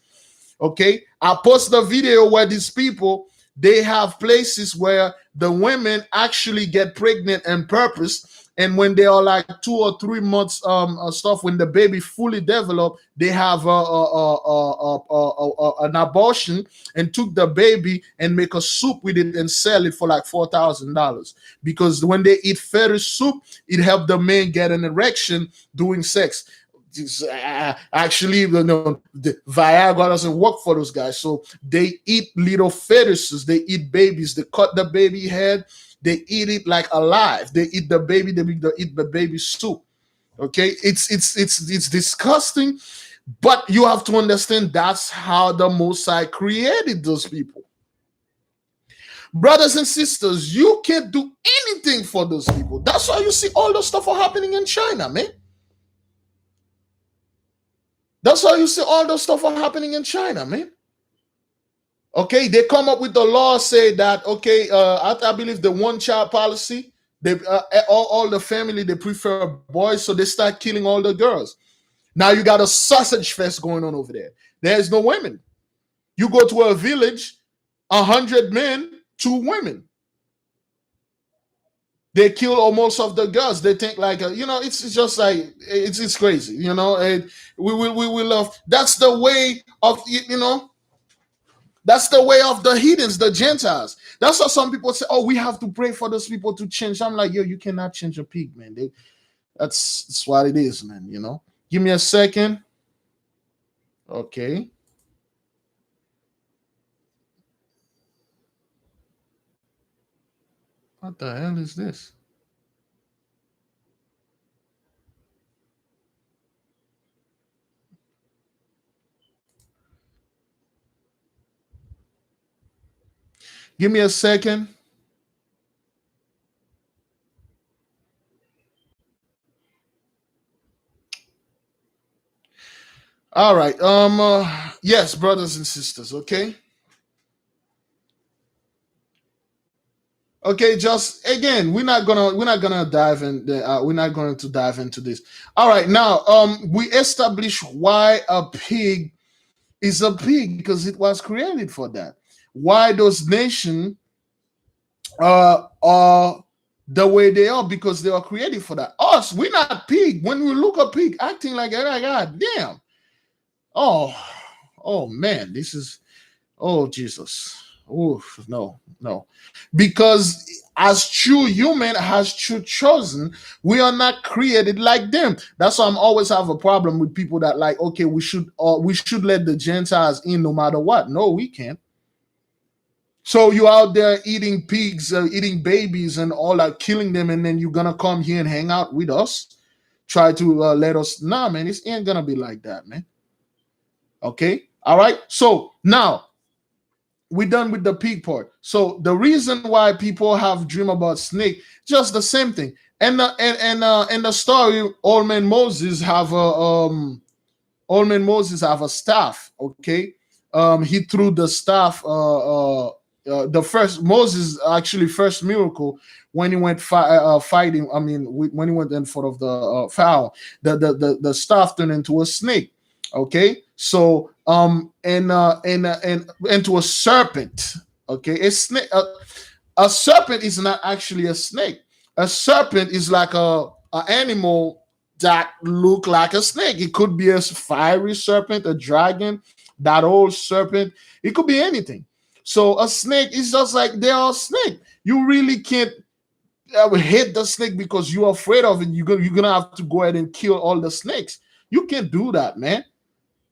Okay. I post the video where these people, they have places where the women actually get pregnant on purpose, and when they are like 2 or 3 months stuff, when the baby fully developed, they have an abortion and took the baby and make a soup with it and sell it for like $4,000, because when they eat fetus soup, it helped the man get an erection during sex. Actually, the Viagra doesn't work for those guys, so they eat little fetuses. They eat babies. They cut the baby head. They eat it like alive. They eat the baby. They eat the baby soup. Okay, it's disgusting, but you have to understand that's how the Most High created those people. Brothers and sisters, you can't do anything for those people. That's why you see all the stuff are happening in China, man. That's why you see all those stuff are happening in China, man. Okay, they come up with the law, say that, okay, I believe the one child policy, they all the family, they prefer boys, so they start killing all the girls. Now you got a sausage fest going on over there. There's no women. You go to a village, 100 men, 2 women. They kill almost of the girls. They think like, it's just like it's crazy. And we love. That's the way of That's the way of the heathens, the Gentiles. That's why some people say, "Oh, we have to pray for those people to change." I'm like, yo, you cannot change a pig, man. That's what it is, man. Give me a second. Okay. What the hell is this? Give me a second. All right. Yes, brothers and sisters, okay? Okay, just again, we're not gonna dive in we're not going to dive into this. All right, now we establish why a pig is a pig, because it was created for that. Why those nations are the way they are, because they are created for that. Us, we're not pig. When we look at pig acting like, oh god damn. Oh, oh man, this is, oh Jesus. Oh no, no. Because as true human, has true chosen, we are not created like them. That's why I'm always have a problem with people that like, okay, we should let the Gentiles in no matter what. No, we can't. So you out there eating pigs, eating babies and all that, killing them, and then you're gonna come here and hang out with us, try to let us. Nah, man, it ain't gonna be like that, man. Okay, all right. So now we're done with the pig part. So the reason why people have dream about snake, just the same thing. And the story, old man Moses have a staff. Okay, he threw the staff. The first Moses actually first miracle when he went fighting. I mean, when he went in front of the Pharaoh, the staff turned into a snake. Okay, so and into a serpent. Okay, a snake. A serpent is not actually a snake. A serpent is like a animal that look like a snake. It could be a fiery serpent, a dragon, that old serpent. It could be anything. So a snake is just like they are a snake. You really can't hit the snake because you're afraid of it. You're gonna have to go ahead and kill all the snakes. You can't do that, man.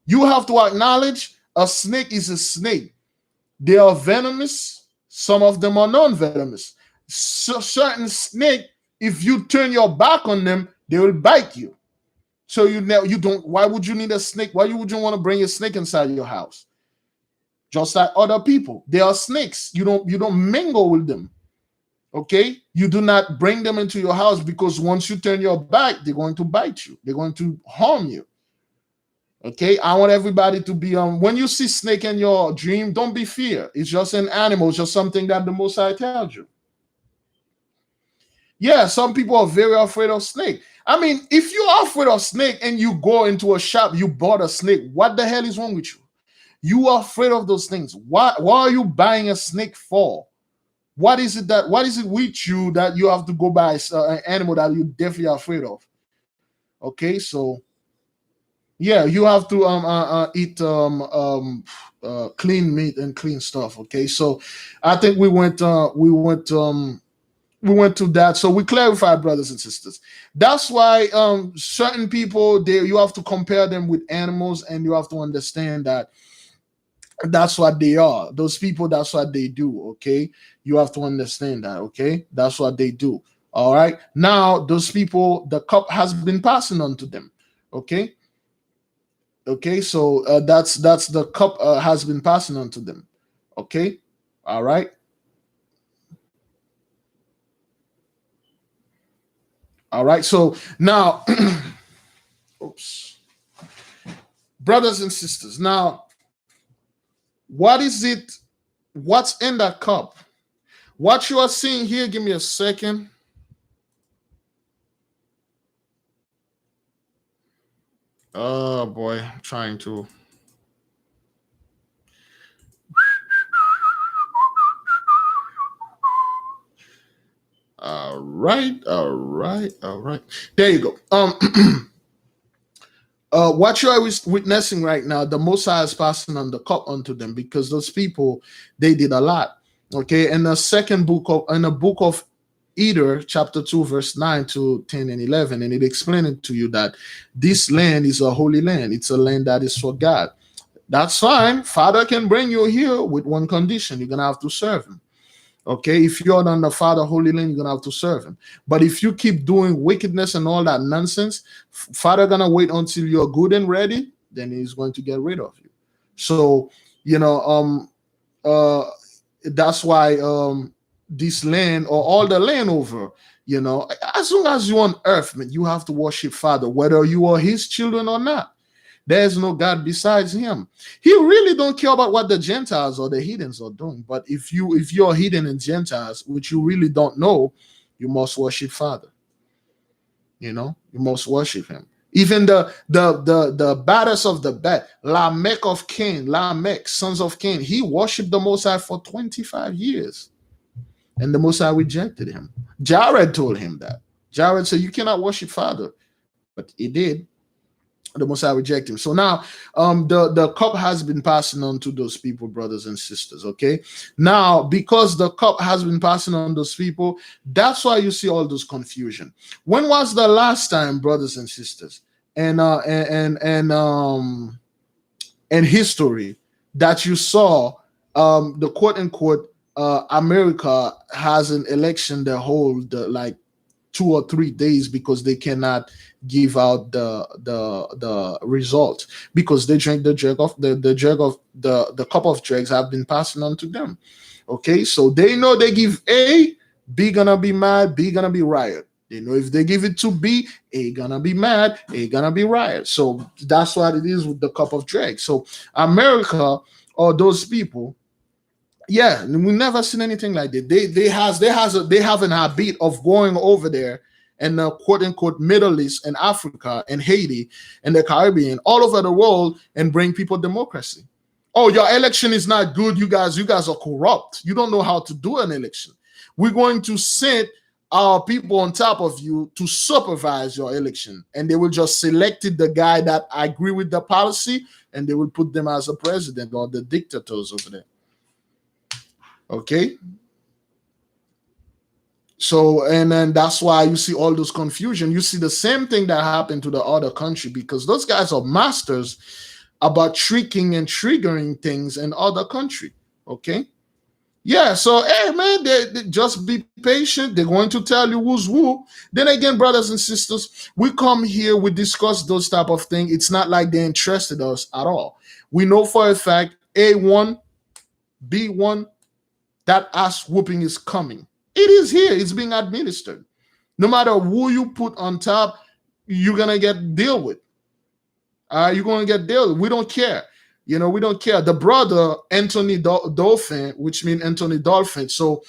You have to acknowledge a snake is a snake. They are venomous. Some of them are non-venomous. So certain snake, if you turn your back on them, they will bite you. So you don't. Why would you need a snake? Why would you want to bring a snake inside your house? Just like other people, they are snakes. You don't mingle with them. Okay, you do not bring them into your house, because once you turn your back, they're going to bite you. They're going to harm you. Okay, I want everybody to be when you see snake in your dream, don't be fear. It's just an animal, it's just something that the Most High tells you. Yeah, some people are very afraid of snake. I mean, if you are afraid of snake and you go into a shop, you bought a snake, what the hell is wrong with you? You are afraid of those things. Why are you buying a snake for? What is it with you that you have to go buy an animal that you definitely are afraid of? Okay, so yeah, you have to eat clean meat and clean stuff. Okay, so I think we went to that. So we clarify, brothers and sisters. That's why certain people, you have to compare them with animals, and you have to understand that that's what they are. Those people, that's what they do. Okay, you have to understand that. Okay, that's what they do. All right. Now those people, the cup has been passing on to them. Okay. Okay, so that's the cup has been passing on to them. Okay, all right, all right. So now, oops, Brothers and sisters, now, what is it? What's in that cup? What you are seeing here, give me a second. Oh boy, I'm trying to. All right. There you go. What you are witnessing right now, the Most High is passing on the cup unto them, because those people, they did a lot. Okay, in the book of Eder, chapter 2, verse 9 to 10 and 11, and it explained to you that this land is a holy land. It's a land that is for God. That's fine. Father can bring you here with one condition: you're gonna have to serve him. Okay, if you're on the Father Holy Land, you're gonna have to serve him. But if you keep doing wickedness and all that nonsense, Father gonna wait until you're good and ready, then he's going to get rid of you. So, that's why this land, or all the land over, as long as you're on earth, man, you have to worship Father, whether you are his children or not. There's no God besides him. He really don't care about what the Gentiles or the heathens are doing. But if you're heathen and Gentiles, which you really don't know, you must worship Father. You must worship him. Even the baddest of the bad, Lamech, sons of Cain, he worshipped the Most High for 25 years. And the Most High rejected him. Jared told him that. Jared said, you cannot worship Father. But he did. The Most High reject him. So now the cup has been passing on to those people, brothers and sisters. Okay. Now, because the cup has been passing on those people, that's why you see all this confusion. When was the last time, brothers and sisters, and history, that you saw the quote unquote America has an election that hold like 2 or 3 days, because they cannot give out the result, because they drink the cup of dregs have been passing on to them. Okay, so they know they give A, B gonna be mad, B gonna be riot. They know if they give it to B, A gonna be mad, A gonna be riot. So that's what it is with the cup of dregs. So America, or those people, yeah, we never seen anything like that. They have an habit of going over there and quote unquote Middle East and Africa and Haiti and the Caribbean, all over the world, and bring people democracy. Oh, your election is not good. You guys are corrupt. You don't know how to do an election. We're going to send our people on top of you to supervise your election, and they will just select the guy that agree with the policy, and they will put them as a president, or the dictators over there. Okay, so, and then that's why you see all this confusion. You see the same thing that happened to the other country, because those guys are masters about tricking and triggering things in other country. Okay, yeah, so hey man, they just be patient. They're going to tell you who's who. Then again, brothers and sisters, we come here, we discuss those type of things. It's not like they interested us at all. We know for a fact A1, B1, that ass whooping is coming. It is here. It's being administered. No matter who you put on top, you're going to get dealt with. You're going to get dealt with. We don't care. We don't care. The brother, Anthony Dolphin, which means Anthony Dolphin. So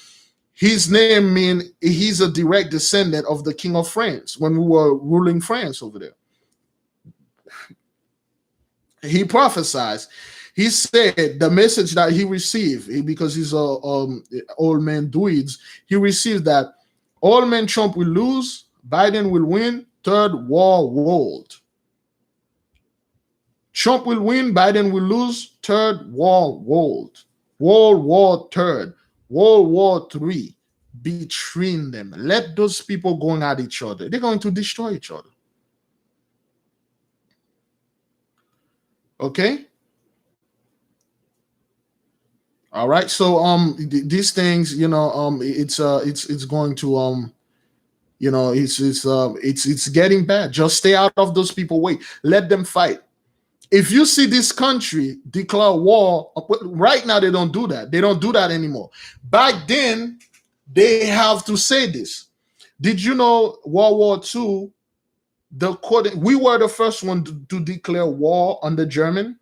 his name means he's a direct descendant of the King of France when we were ruling France over there. He prophesied. He said the message that he received, because he's a old man Dweeds, he received that old man Trump will lose, Biden will win, third world. Trump will win, Biden will lose, third world. World War III, World War III, between them. Let those people going at each other. They're going to destroy each other. Okay? All right, so these things, it's going to it's getting bad. Just stay out of those people way. Let them fight. If you see this country declare war, right now they don't do that. They don't do that anymore. Back then, they have to say this. Did you know World War II, we were the first one to declare war on the German.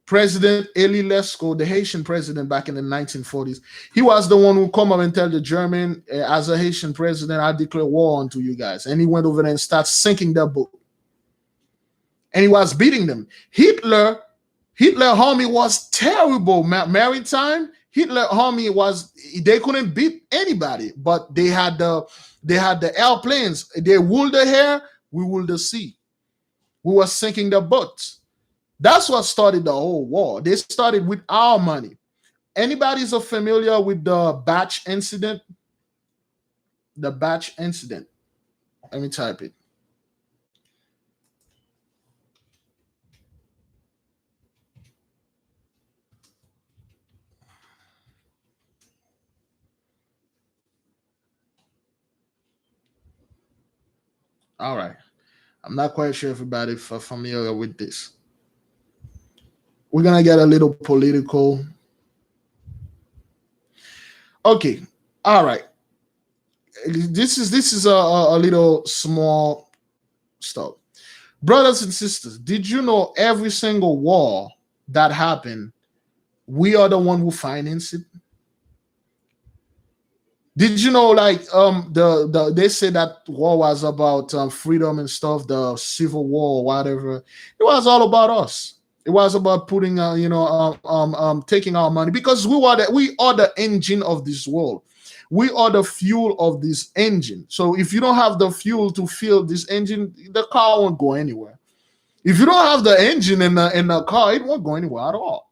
President Elie Lescaut, the Haitian president back in the 1940s, he was the one who come up and tell the German, as a Haitian president, I declare war onto you guys. And he went over there and started sinking their boat. And he was beating them. Hitler army was terrible. Maritime, Hitler army they couldn't beat anybody, but they had the airplanes. They ruled the air, we ruled the sea. We were sinking the boats. That's what started the whole war. They started with our money. Anybody so familiar with the batch incident? The batch incident. Let me type it. All right. I'm not quite sure everybody is familiar with this. We're going to get a little political. Okay. All right. This is a little small stuff. Brothers and sisters, did you know every single war that happened, we are the one who financed it? Did you know, like, they say that war was about freedom and stuff, the Civil War or whatever. It was all about us. It was about putting, taking our money, because we are the engine of this world. We are the fuel of this engine. So if you don't have the fuel to fuel this engine, the car won't go anywhere. If you don't have the engine in the car, it won't go anywhere at all.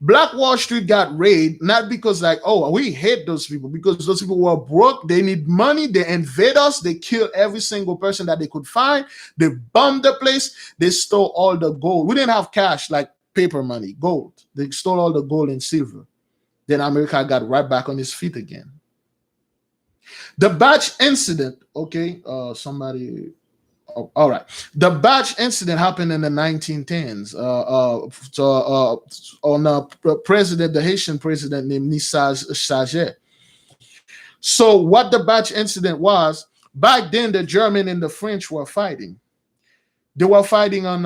Black Wall Street got raided, not because like, oh, we hate those people, because those people were broke, they need money, they invade us, they killed every single person that they could find, they bombed the place, they stole all the gold. We didn't have cash like paper money, gold. They stole all the gold and silver. Then America got right back on its feet again. The batch incident, okay, somebody... Oh, all right. The batch incident happened in the 1910s. On the Haitian president named Nisage Saget. So what the batch incident was, back then the German and the French were fighting. They were fighting on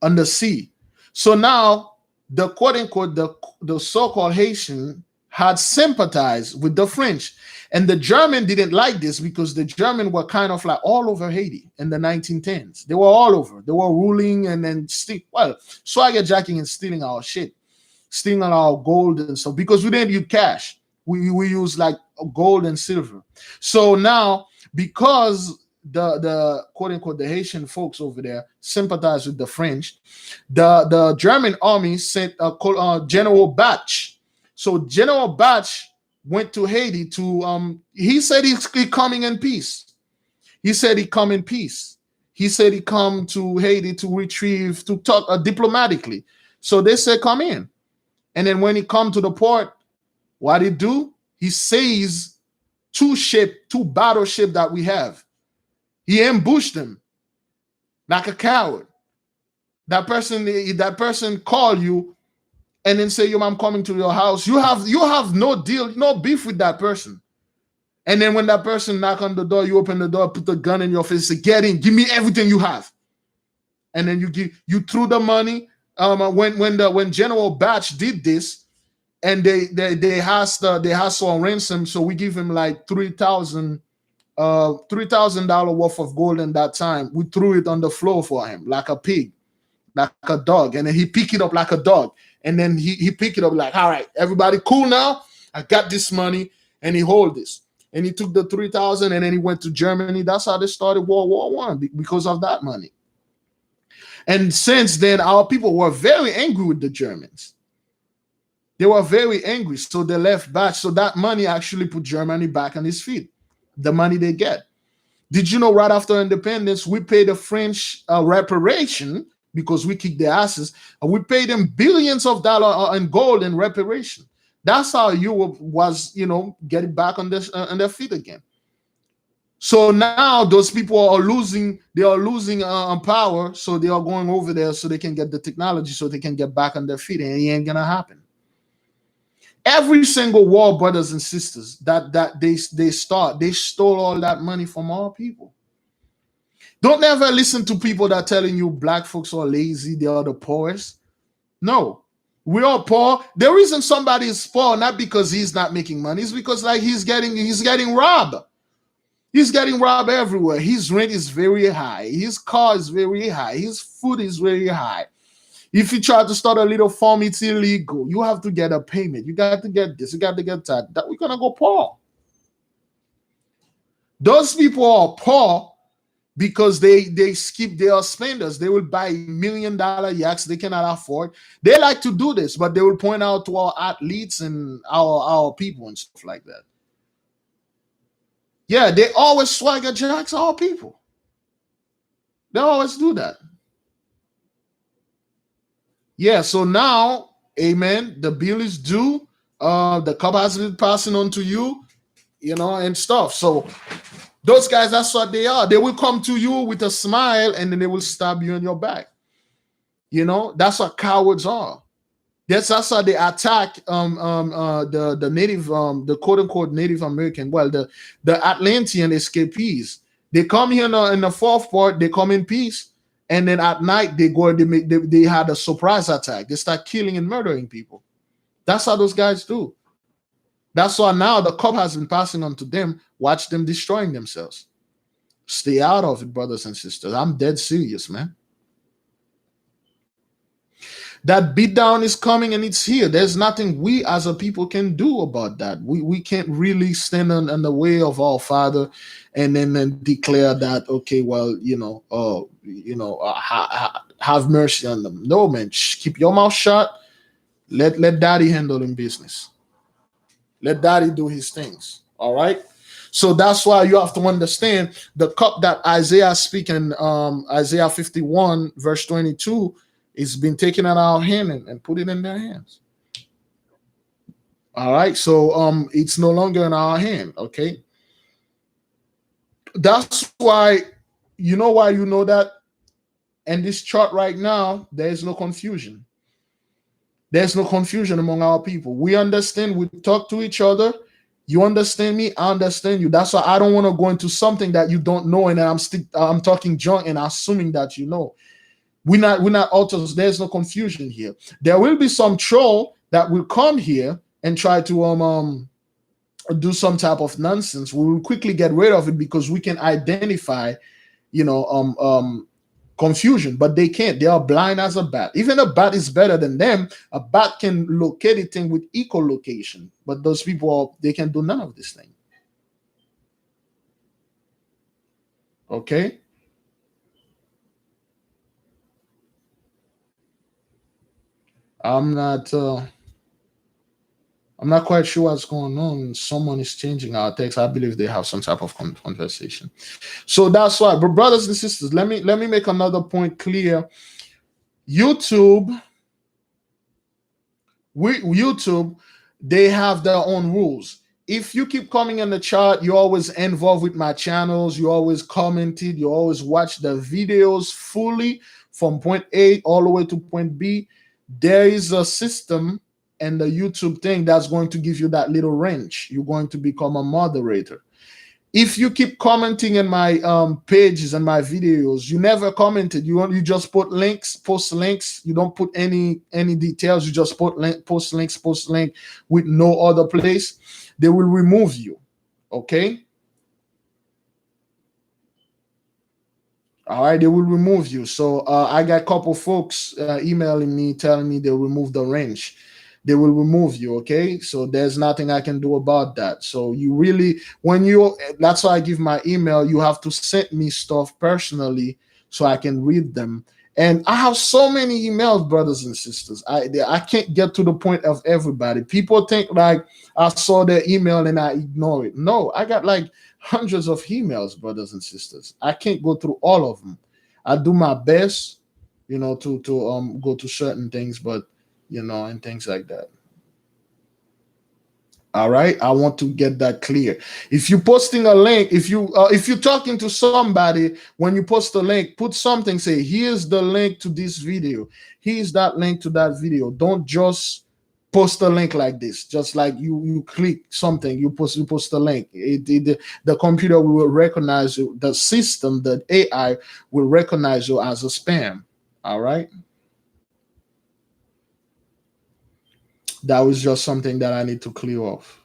the sea. So now the quote unquote the so-called Haitian had sympathized with the French. And the German didn't like this, because the German were kind of like all over Haiti in the 1910s. They were all over. They were ruling and then swagger jacking and stealing our shit, stealing our gold and stuff, because we didn't use cash. We use like gold and silver. So now, because the quote unquote the Haitian folks over there sympathized with the French, the German army sent General Batch. So General Batch went to Haiti to he said he's coming in peace. He said he come in peace. He said he come to Haiti to retrieve, to talk diplomatically. So they said come in. And then when he come to the port, what he do? He seized two battleship that we have. He ambushed them like a coward. That person call you and then say, yo, I'm coming to your house. You have no deal, no beef with that person. And then when that person knock on the door, you open the door, put the gun in your face, say, get in, give me everything you have. And then you threw the money. When General Batch did this, and they asked on ransom, so we give him like $3,000 worth of gold in that time. We threw it on the floor for him like a pig, like a dog, and then he picked it up like a dog. And then he picked it up like, all right, everybody cool now? I got this money. And he hold this. And he took the 3,000 and then he went to Germany. That's how they started World War I, because of that money. And since then, our people were very angry with the Germans. They were very angry. So they left Batch. So that money actually put Germany back on its feet. The money they get. Did you know right after independence, we paid the French reparation, because we kicked their asses, and we paid them billions of dollars in gold in reparation. That's how Europe was, getting back on their feet again. So now those people are losing. They are losing power, so they are going over there so they can get the technology, so they can get back on their feet, and it ain't gonna happen. Every single war, brothers and sisters, that they stole all that money from our people. Don't ever listen to people that telling you black folks are lazy, they are the poorest. No, we are poor. The reason somebody is poor, not because he's not making money, is because like he's getting robbed. He's getting robbed everywhere. His rent is very high. His car is very high. His food is very high. If you try to start a little farm, it's illegal. You have to get a payment. You got to get this. You got to get that. We're gonna go poor. Those people are poor because they skip their spenders. They will buy $1 million yachts they cannot afford. They like to do this, but they will point out to our athletes and our people and stuff like that. Yeah, they always swagger jacks our people. They always do that. Yeah, so now, amen, the bill is due. The cup has been passing on to you, and stuff. So those guys, that's what they are. They will come to you with a smile and then they will stab you in your back. That's what cowards are. That's how they attack the native, the quote unquote Native American, the Atlantean escapees. They come here in the fourth part, they come in peace, and then at night they had a surprise attack. They start killing and murdering people. That's how those guys do. That's why now the cup has been passing on to them. Watch them destroying themselves. Stay out of it, brothers and sisters. I'm dead serious, man. That beatdown is coming and it's here. There's nothing we as a people can do about that. We can't really stand in the way of our Father and then declare that, okay, well, have mercy on them. No, man, keep your mouth shut. Let Daddy handle in business. Let Daddy do his things. All right. So that's why you have to understand the cup that Isaiah speaking, Isaiah 51 verse 22, is been taken out of our hand and put it in their hands. All right. So it's no longer in our hand. Okay. That's why you know that. And this chart right now, there is no confusion. There's no confusion among our people. We understand. We talk to each other. You understand me. I understand you. That's why I don't want to go into something that you don't know, and I'm talking junk and assuming that you know. We're not authors. There's no confusion here. There will be some troll that will come here and try to do some type of nonsense. We will quickly get rid of it because we can identify, confusion, but they can't. They are blind as a bat. Even a bat is better than them. A bat can locate a thing with echolocation, but those people they can do none of this thing. Okay. I'm not quite sure what's going on. Someone is changing our text. I believe they have some type of conversation. So that's why, but brothers and sisters, let me make another point clear. YouTube, they have their own rules. If you keep coming in the chat, you're always involved with my channels, you always commented, you always watch the videos fully from point A all the way to point B, there is a system and the YouTube thing that's going to give you that little wrench. You're going to become a moderator. If you keep commenting in my pages and my videos, you never commented. You just put links, post links. You don't put any details. You just post link with no other place. They will remove you. Okay. All right, they will remove you. So I got a couple folks emailing me telling me they'll remove the wrench. They will remove you. Okay, so there's nothing I can do about that. So you really, that's why I give my email. You have to send me stuff personally so I can read them. And I have so many emails, brothers and sisters. I can't get to the point of everybody. People think like I saw their email and I ignore it. No, I got like hundreds of emails, brothers and sisters. I can't go through all of them. I do my best, to go to certain things, but and things like that. All right, I want to get that clear. If you're posting a link, if you're talking to somebody, when you post a link, put something, say, here's the link to this video. Here's that link to that video. Don't just post a link like this, just like you click something, you post a link. The computer will recognize you, the system, the AI will recognize you as a spam. All right. That was just something that I need to clear off.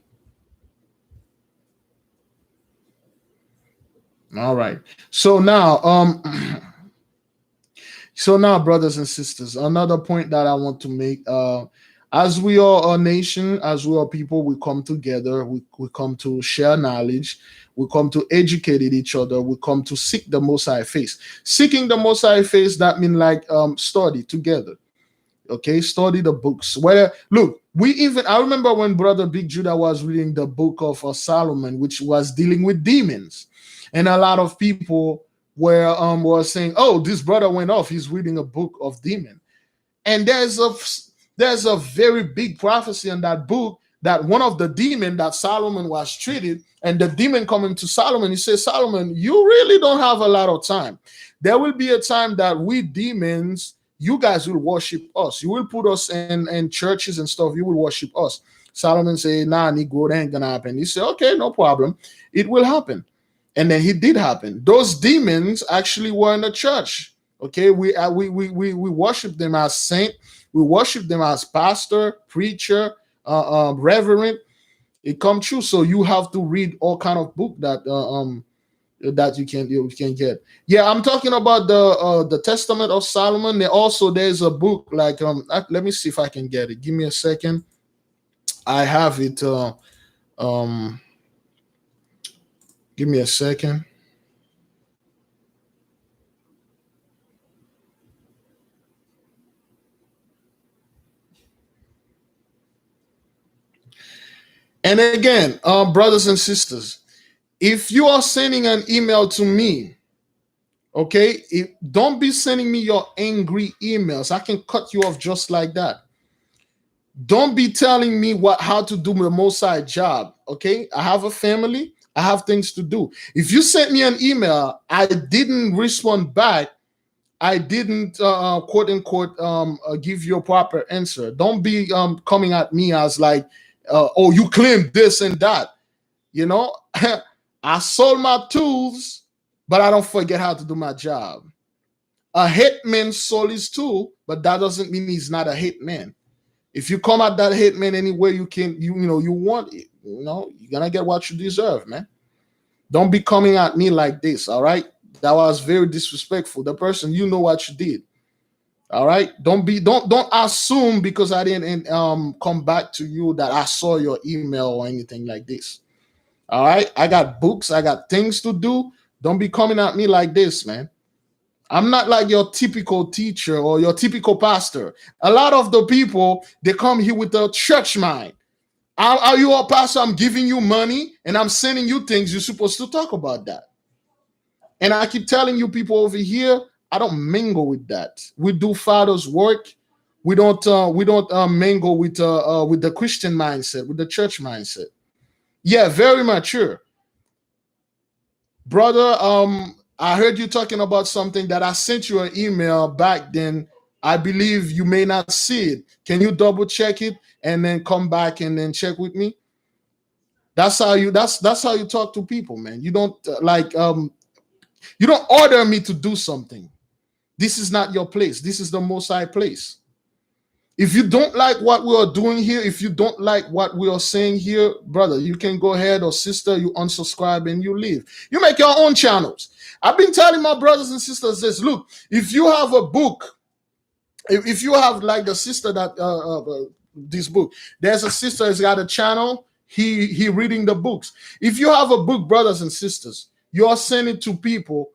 All right. So now, brothers and sisters, another point that I want to make, as we are a nation, as we are people, we come together, we come to share knowledge, we come to educate each other, we come to seek the Most High face. Seeking the Most High face, that means like study together. Okay, study the books. Where look, I remember when Brother Big Judah was reading the book of Solomon, which was dealing with demons, and a lot of people were saying, "Oh, this brother went off. He's reading a book of demon." And there's a very big prophecy in that book that one of the demon that Solomon was treated, and the demon coming to Solomon, he says, "Solomon, you really don't have a lot of time. There will be a time that we demons, you guys will worship us. You will put us in churches and stuff. You will worship us." Solomon said, "Nah, Negro, that ain't gonna happen." He said, "Okay, no problem. It will happen." And then it did happen. Those demons actually were in the church. Okay, we worship them as saint. We worship them as pastor, preacher, reverend. It come true. So you have to read all kind of book that that you can get. Yeah, I'm talking about the Testament of Solomon. There's a book like let me see if I can get it. Give me a second. I have it. Give me a second. And again, brothers and sisters, if you are sending an email to me, okay, don't be sending me your angry emails. I can cut you off just like that. Don't be telling me how to do the Most High job. Okay, I have a family. I have things to do. If you sent me an email, I didn't respond back, I didn't quote unquote give you a proper answer. Don't be coming at me as like, oh, you claim this and that. You know, I sold my tools, but I don't forget how to do my job. A hitman sold his tool, but that doesn't mean he's not a hitman. If you come at that hitman any way you can, you want it, you're gonna get what you deserve, man. Don't be coming at me like this, all right? That was very disrespectful. The person, you know what you did. All right. Don't assume because I didn't come back to you that I saw your email or anything like this. All right. I got books, I got things to do. Don't be coming at me like this, man. I'm not like your typical teacher or your typical pastor. A lot of the people, they come here with a church mind. Are you a pastor? I'm giving you money and I'm sending you things. You're supposed to talk about that. And I keep telling you people over here, I don't mingle with that. We do Father's work. We don't mingle with the Christian mindset, with the church mindset. Yeah, very mature. Brother, I heard you talking about something that I sent you an email back then. I believe you may not see it. Can you double check it and then come back and then check with me? That's how you talk to people, man. You don't you don't order me to do something. This is not your place. This is the Most High place. If you don't like what we are doing here, if you don't like what we are saying here, brother, you can go ahead, or sister, you unsubscribe and you leave. You make your own channels. I've been telling my brothers and sisters this. Look, if you have a book, if you have like the sister that this book, there's a sister who's got a channel. He reading the books. If you have a book, brothers and sisters, you're sending it to people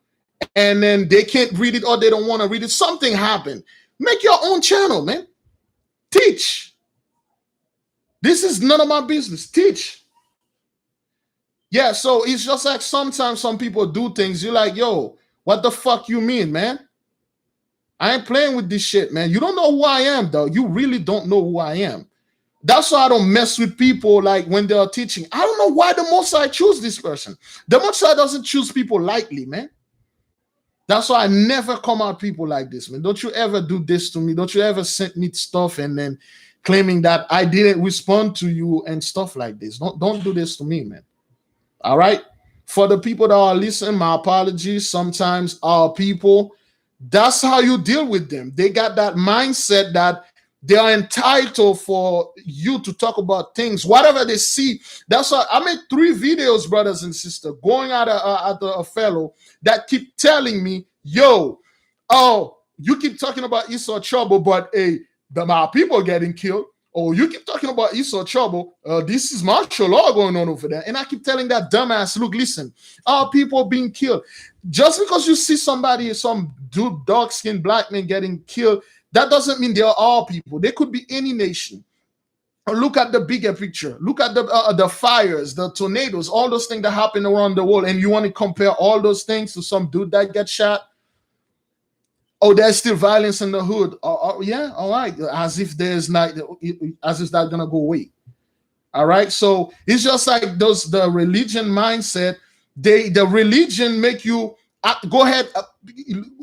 and then they can't read it or they don't want to read it. Something happened. Make your own channel, man. Teach. This is none of my business. Teach. Yeah, so it's just like sometimes some people do things. You're like, yo, what the fuck you mean, man? I ain't playing with this shit, man. You don't know who I am, though. You really don't know who I am. That's why I don't mess with people like when they are teaching. I don't know why the Most High choose this person. The Most High doesn't choose people lightly, man. That's why I never come at people like this, man. Don't you ever do this to me. Don't you ever send me stuff and then claiming that I didn't respond to you and stuff like this. Don't do this to me, man. All right. For the people that are listening, my apologies. Sometimes our people, that's how you deal with them. They got that mindset that they are entitled for you to talk about things, whatever they see. That's why I made 3 videos, brothers and sisters, going at a fellow that keep telling me, yo, oh, you keep talking about Esau trouble, but hey, my people getting killed. Oh, you keep talking about Esau trouble. This is martial law going on over there. And I keep telling that dumbass, look, listen, our people being killed. Just because you see somebody, some dude, dark-skinned black man getting killed, that doesn't mean they're all people. They could be any nation. Look at the bigger picture. Look at the fires, the tornadoes, all those things that happen around the world. And you want to compare all those things to some dude that gets shot? Oh, there's still violence in the hood. Yeah, all right. As if that's not gonna go away. All right. So it's just like the religion mindset. The religion make you go ahead.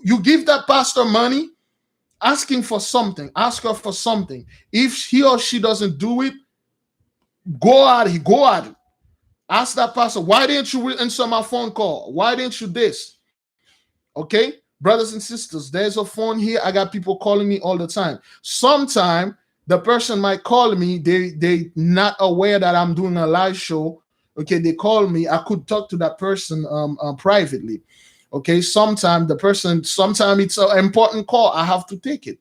You give that pastor money, asking for something. Ask her for something. If he or she doesn't do it, go at it. Ask that pastor, why didn't you answer my phone call? Why didn't you this? Okay. Brothers and sisters, there's a phone here. I got people calling me all the time. Sometime the person might call me. They not aware that I'm doing a live show. Okay, they call me. I could talk to that person privately. Okay, sometimes it's an important call. I have to take it.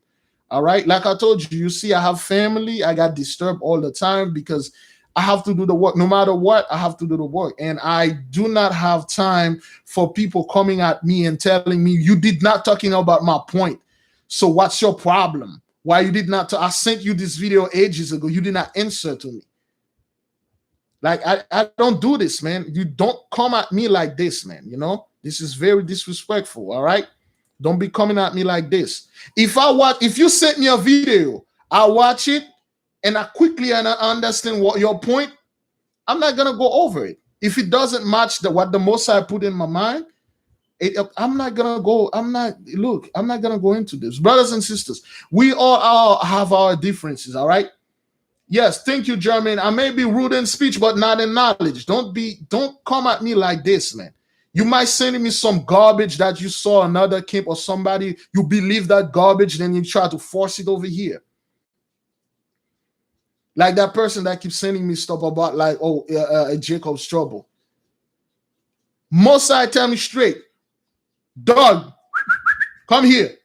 All right, like I told you, you see, I have family. I got disturbed all the time because I have to do the work. No matter what, I have to do the work. And I do not have time for people coming at me and telling me, you did not talking about my point. So what's your problem? Why you did not? I sent you this video ages ago. You did not answer to me. Like, I don't do this, man. You don't come at me like this, man. You know, this is very disrespectful. All right. Don't be coming at me like this. If you sent me a video, I watch it, and I quickly understand what your point, I'm not gonna go over it. If it doesn't match what the Most High put in my mind, I'm not gonna go. I'm not gonna go into this, brothers and sisters. We all have our differences. All right. Yes, thank you, Jermaine. I may be rude in speech, but not in knowledge. Don't come at me like this, man. You might send me some garbage that you saw another camp or somebody. You believe that garbage, then you try to force it over here. Like that person that keeps sending me stuff about like, Jacob's trouble. Most I tell me straight, dog, come here.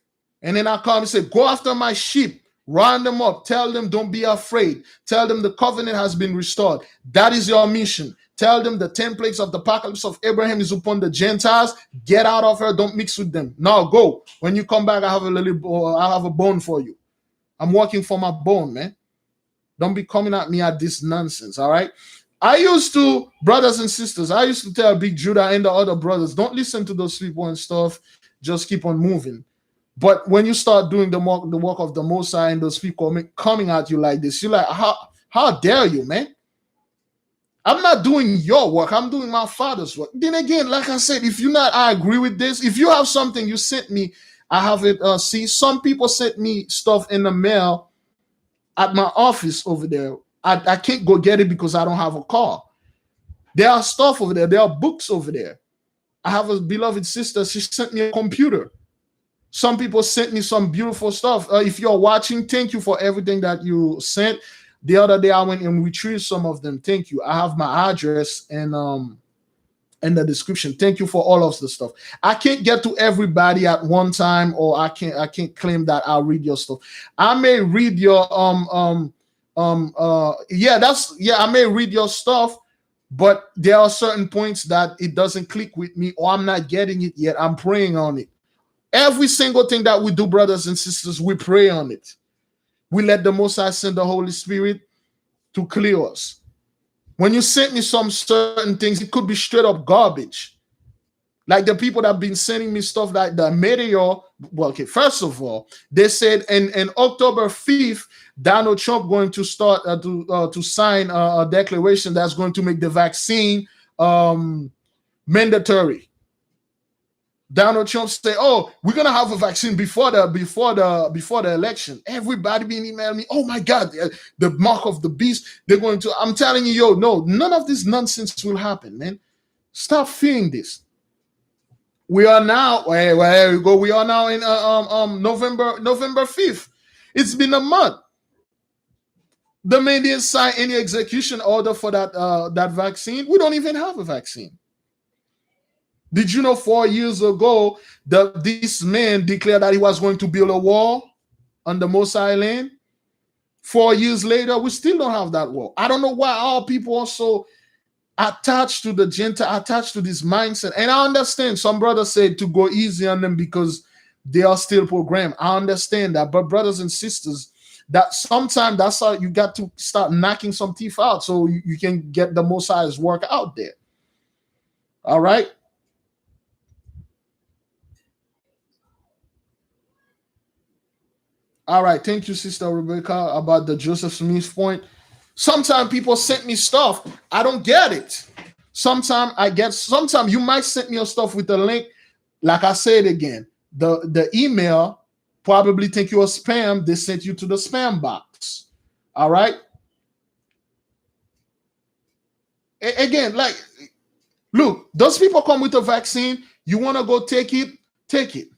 And then I come and say, go after my sheep, round them up, tell them don't be afraid. Tell them the covenant has been restored. That is your mission. Tell them the 10 plagues of the apocalypse of Abraham is upon the Gentiles. Get out of her. Don't mix with them. Now go. When you come back, I have a bone for you. I'm working for my bone, man. Don't be coming at me at this nonsense, all right? Brothers and sisters, I used to tell Big Judah and the other brothers, don't listen to those people and stuff. Just keep on moving. But when you start doing the work of the Most High and those people coming at you like this, you're like, how dare you, man? I'm not doing your work. I'm doing my Father's work. Then again, like I said, I agree with this. If you have something you sent me, I have it. See, some people sent me stuff in the mail at my office over there. I can't go get it because I don't have a car. There are stuff over there. There are books over there. I have a beloved sister. She sent me a computer. Some people sent me some beautiful stuff. If you're watching, thank you for everything that you sent. The other day I went and retrieved some of them. Thank you. I have my address and in the description. Thank you for all of the stuff. I can't get to everybody at one time, or I can't claim that I'll read your stuff. I may read your I may read your stuff, but there are certain points that it doesn't click with me, or I'm not getting it yet. I'm praying on it. Every single thing that we do, brothers and sisters, we pray on it. We let the Most High send the Holy Spirit to clear us. When you sent me some certain things, it could be straight up garbage. Like the people that have been sending me stuff like the meteor. Well, okay, first of all, they said in October 5th, Donald Trump going to start to sign a declaration that's going to make the vaccine mandatory. Donald Trump say, "Oh, we're gonna have a vaccine before the election." Everybody been emailing me, "Oh my God, the mark of the beast." They're going to. I'm telling you, yo, no, none of this nonsense will happen, man. Stop fearing this. We are now. Here we go. We are now in November 5th. It's been a month. The man didn't sign any execution order for that vaccine. We don't even have a vaccine. Did you know 4 years ago this man declared that he was going to build a wall on the Mosai land? 4 years later, we still don't have that wall. I don't know why all people are so attached to the Gentile, attached to this mindset. And I understand some brothers said to go easy on them because they are still programmed. I understand that. But brothers and sisters, that sometimes that's how you got to start knocking some teeth out so you can get the Mosai's work out there. All right. All right. Thank you, Sister Rebecca, about the Joseph Smith point. Sometimes people send me stuff. I don't get it. Sometimes you might send me your stuff with a link. Like I said again, the email probably think you're spam. They sent you to the spam box. All right. Again, like, look, those people come with a vaccine. You want to go take it? Take it.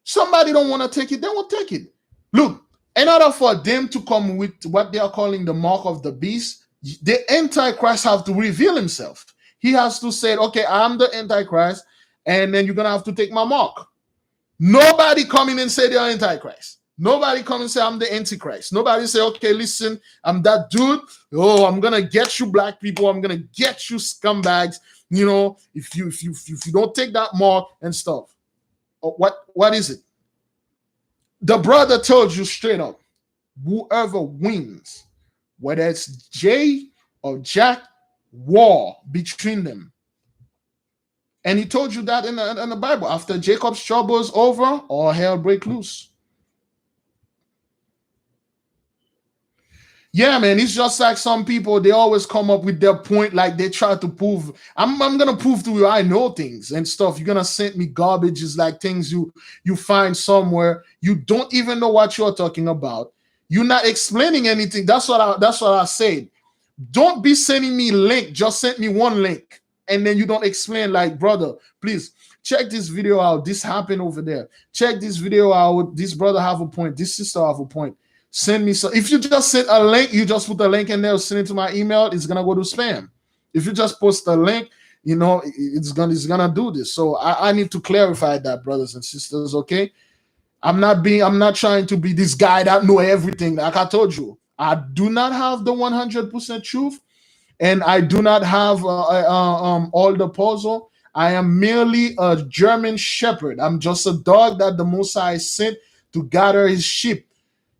Somebody don't want to take it, they won't take it. Look, in order for them to come with what they are calling the mark of the beast, the Antichrist have to reveal himself. He has to say, okay, I'm the Antichrist, and then you're going to have to take my mark. Nobody come in and say they're Antichrist. Nobody come and say I'm the Antichrist. Nobody say, okay, listen, I'm that dude. Oh, I'm going to get you black people. I'm going to get you scumbags. You know, if you don't take that mark and stuff. What is it? The brother told you straight up, whoever wins, whether it's Jay or Jack, war between them. And he told you that in the Bible. After Jacob's trouble is over, all hell break loose. Yeah, man, it's just like some people, they always come up with their point, like they try to prove, I'm going to prove to you I know things and stuff. You're going to send me garbages, like things you find somewhere. You don't even know what you're talking about. You're not explaining anything. That's what I said. Don't be sending me link. Just send me one link. And then you don't explain, like, brother, please check this video out. This happened over there. Check this video out. This brother have a point. This sister have a point. Send me some. If you just send a link, you just put a link in there, send it to my email, it's gonna go to spam. If you just post a link, you know, it's gonna do this. So I need to clarify that, brothers and sisters. Okay, I'm not trying to be this guy that know everything. Like I told you, I do not have the 100% truth, and I do not have all the puzzle. I am merely a German shepherd. I'm just a dog that the Mosai sent to gather his sheep.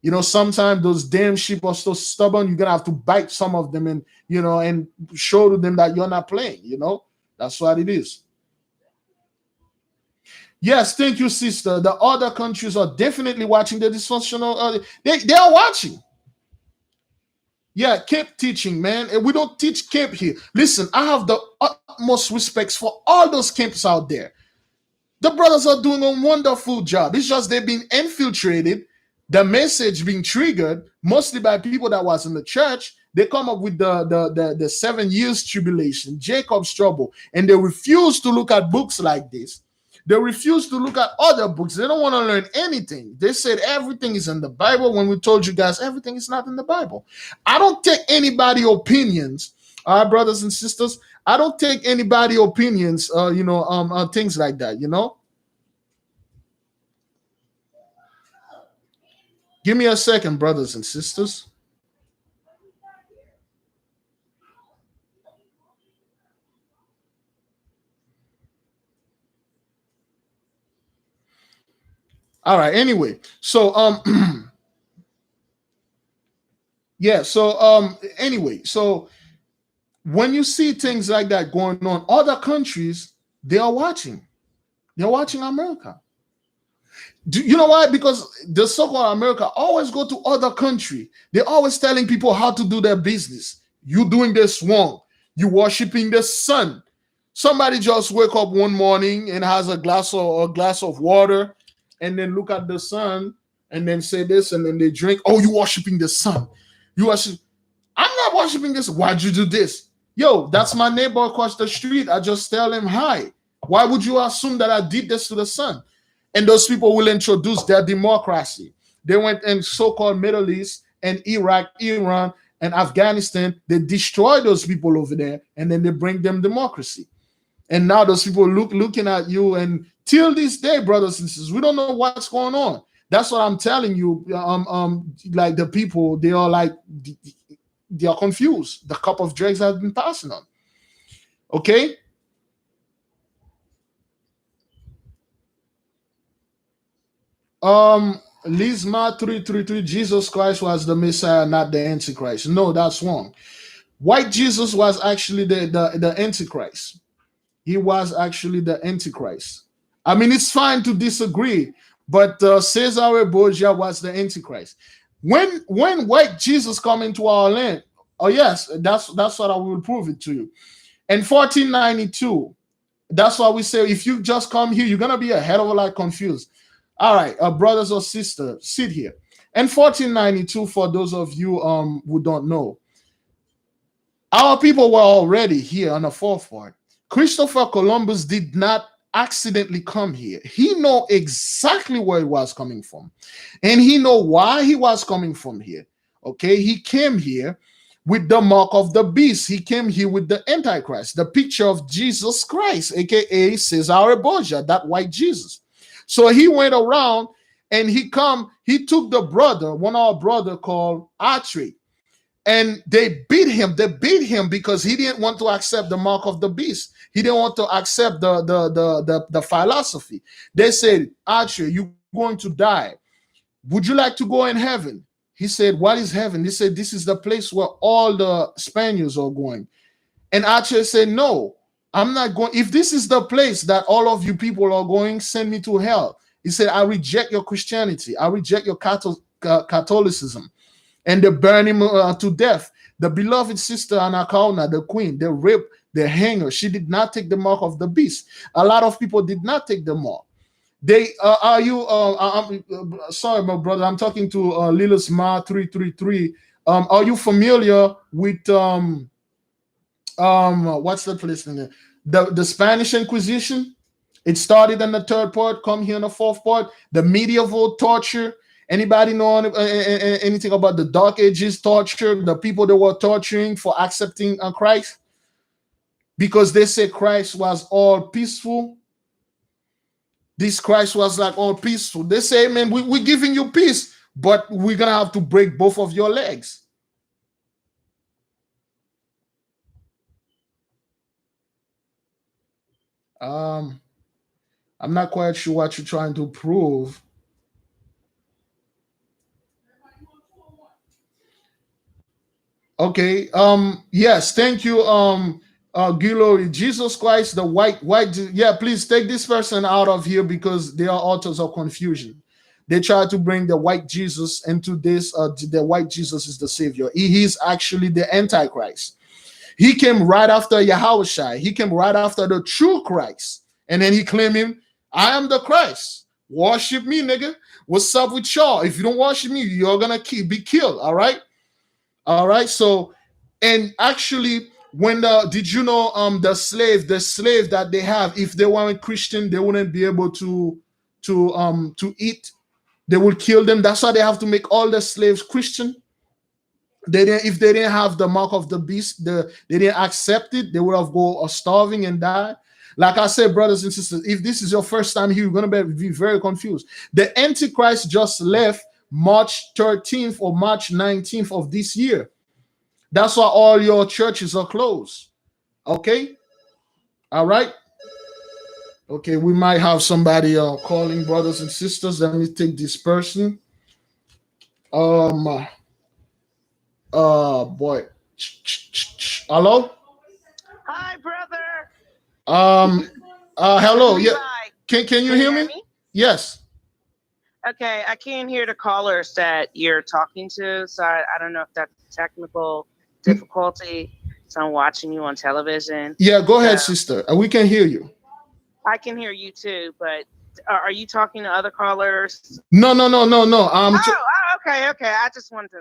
You know, sometimes those damn sheep are so stubborn, you're going to have to bite some of them and, you know, and show to them that you're not playing, you know. That's what it is. Yes, thank you, sister. The other countries are definitely watching the dysfunctional. They are watching. Yeah, camp teaching, man. And we don't teach camp here. Listen, I have the utmost respects for all those camps out there. The brothers are doing a wonderful job. It's just they've been infiltrated. The message being triggered mostly by people that was in the church. They come up with the 7 years tribulation, Jacob's trouble, and they refuse to look at books like this. They refuse to look at other books. They don't want to learn anything. They said everything is in the Bible when we told you guys everything is not in the Bible. I don't take anybody's opinions, our brothers and sisters. I don't take anybody's opinions, things like that, you know. Give me a second, brothers and sisters. All right. Anyway, so so when you see things like that going on, other countries, they are watching. They're watching America. You know why? Because the so-called America always go to other country. They're always telling people how to do their business. You doing this wrong. You worshiping the sun. Somebody just wake up one morning and has a glass of water, and then look at the sun, and then say this, and then they drink. Oh, you worshiping the sun? You worship? I'm not worshiping this. Why'd you do this? Yo, that's my neighbor across the street. I just tell him hi. Why would you assume that I did this to the sun? And those people will introduce their democracy. They went in so-called Middle East and Iraq, Iran, and Afghanistan. They destroy those people over there, and then they bring them democracy. And now those people looking at you, and till this day, brothers and sisters, we don't know what's going on. That's what I'm telling you. Like the people, they are confused. The cup of dregs has been passing on. Okay. Lisma 333, Jesus Christ was the Messiah, not the Antichrist. No, that's wrong. White Jesus was actually the Antichrist. He was actually the Antichrist. I mean, it's fine to disagree, but Cesare Borgia was the Antichrist. When white Jesus come into our land, oh yes, that's what I will prove it to you. In 1492, that's why we say if you just come here, you're gonna be a hell of a lot confused. All right, brothers or sisters, sit here. In 1492, for those of you who don't know, our people were already here on the fourth part. Christopher Columbus did not accidentally come here. He know exactly where he was coming from, and he know why he was coming from here. Okay, he came here with the mark of the beast. He came here with the Antichrist, the picture of Jesus Christ, aka Cesare Borgia, that white Jesus. So he went around and he took the brother, one of our brother called Atri, and they beat him. They beat him because he didn't want to accept the mark of the beast. He didn't want to accept the philosophy. They said, Atri, you're going to die. Would you like to go in heaven? He said, what is heaven? He said, this is the place where all the Spaniards are going. And Atri said, no, I'm not going. If this is the place that all of you people are going, send me to hell. He said, I reject your Christianity. I reject your Catholicism. And they burn him to death. The beloved sister Anacaona, the queen, they raped, they hang her. She did not take the mark of the beast. A lot of people did not take the mark. They are you? Sorry, my brother. I'm talking to Lilis Ma 333. Are you familiar with what's the place in there? The Spanish Inquisition? It started in the third part. Come here in the fourth part. The medieval torture. Anybody know anything about the Dark Ages torture? The people that were torturing for accepting Christ because they say Christ was all peaceful. This Christ was like all peaceful. They say, man, we're giving you peace, but we're gonna have to break both of your legs. I'm not quite sure what you're trying to prove. Okay. Yes, thank you. Guillory, Jesus Christ, the white. Yeah, please take this person out of here because they are authors of confusion. They try to bring the white Jesus into this. The white Jesus is the savior. He is actually the Antichrist. He came right after YAHAWAH. He came right after the true Christ. And then he claimed him, I am the Christ. Worship me, nigga. What's up with y'all? If you don't worship me, you're gonna be killed. All right. All right. So, and actually, when did you know the slave that they have, if they weren't Christian, they wouldn't be able to eat. They will kill them. That's why they have to make all the slaves Christian. If they didn't have the mark of the beast, they didn't accept it, they would have go starving and die. Like I said, brothers and sisters, if this is your first time here, you're gonna be very confused. The Antichrist just left March 13th or March 19th of this year. That's why all your churches are closed. Okay? All right. Okay, we might have somebody calling, brothers and sisters. Let me take this person. Boy. Hello? Hi, brother. Hello. Yeah. Can you hear me? Yes. Okay, I can't hear the callers that you're talking to, so I don't know if that's a technical difficulty. So I'm watching you on television. Yeah, go ahead, sister. We can hear you. I can hear you too, but are you talking to other callers? No. Okay. I just wanted to,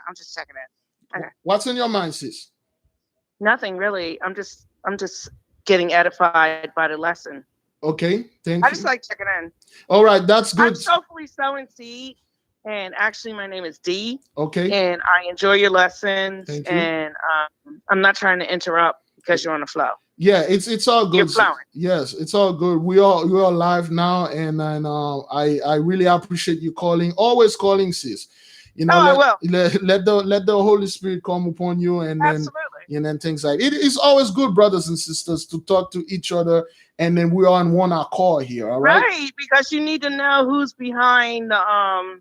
I'm just checking it. Okay. What's in your mind, sis? Nothing really. I'm just getting edified by the lesson. Okay, thank you. I just like checking in. All right, that's good. I'm soulfully sowing seed, and actually, my name is Dee. Okay. And I enjoy your lessons. Thank you. And I'm not trying to interrupt because you're on the flow. Yeah, it's all good. You're flowing. Yes, it's all good. We're live now, and I really appreciate you calling. Always calling, sis. I will. Let the Holy Spirit come upon you, and then absolutely. And then things like it is always good, brothers and sisters, to talk to each other, and then we are on one accord here. All right. Right, because you need to know who's behind the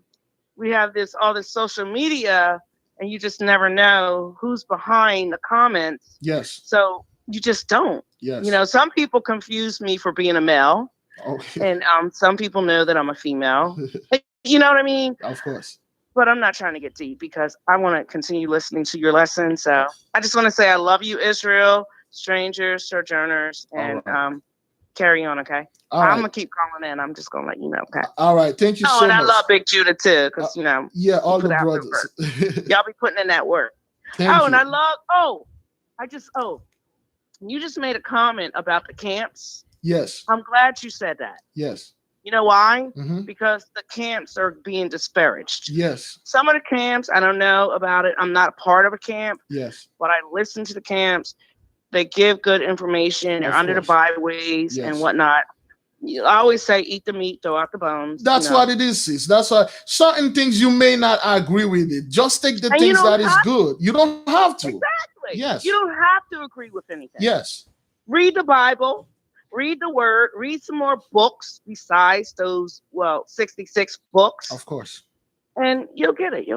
we have all this social media, and you just never know who's behind the comments. Yes. So you just don't. Yes. Some people confuse me for being a male. Okay. And some people know that I'm a female. You know what I mean? Of course. But I'm not trying to get deep because I want to continue listening to your lesson. So I just want to say I love you, Israel, strangers, sojourners, and carry on, okay? I'm going to keep calling in. I'm just going to let you know, okay? All right. Thank you so much. And I love Big Judah, too, because, yeah, all the brothers. Y'all be putting in that work. Thank you. And I love, you just made a comment about the camps. Yes. I'm glad you said that. Yes. You know why? Mm-hmm. Because the camps are being disparaged. Yes. Some of the camps, I don't know about it. I'm not a part of a camp. Yes. But I listen to the camps. They give good information. They're under the byways and whatnot. I always say, eat the meat, throw out the bones. That's what it is, sis. That's why certain things you may not agree with it. Just take the things that is good. You don't have to. Exactly. Yes. You don't have to agree with anything. Yes. Read the Bible. Read the word, read some more books besides those, 66 books. Of course. And you'll get it.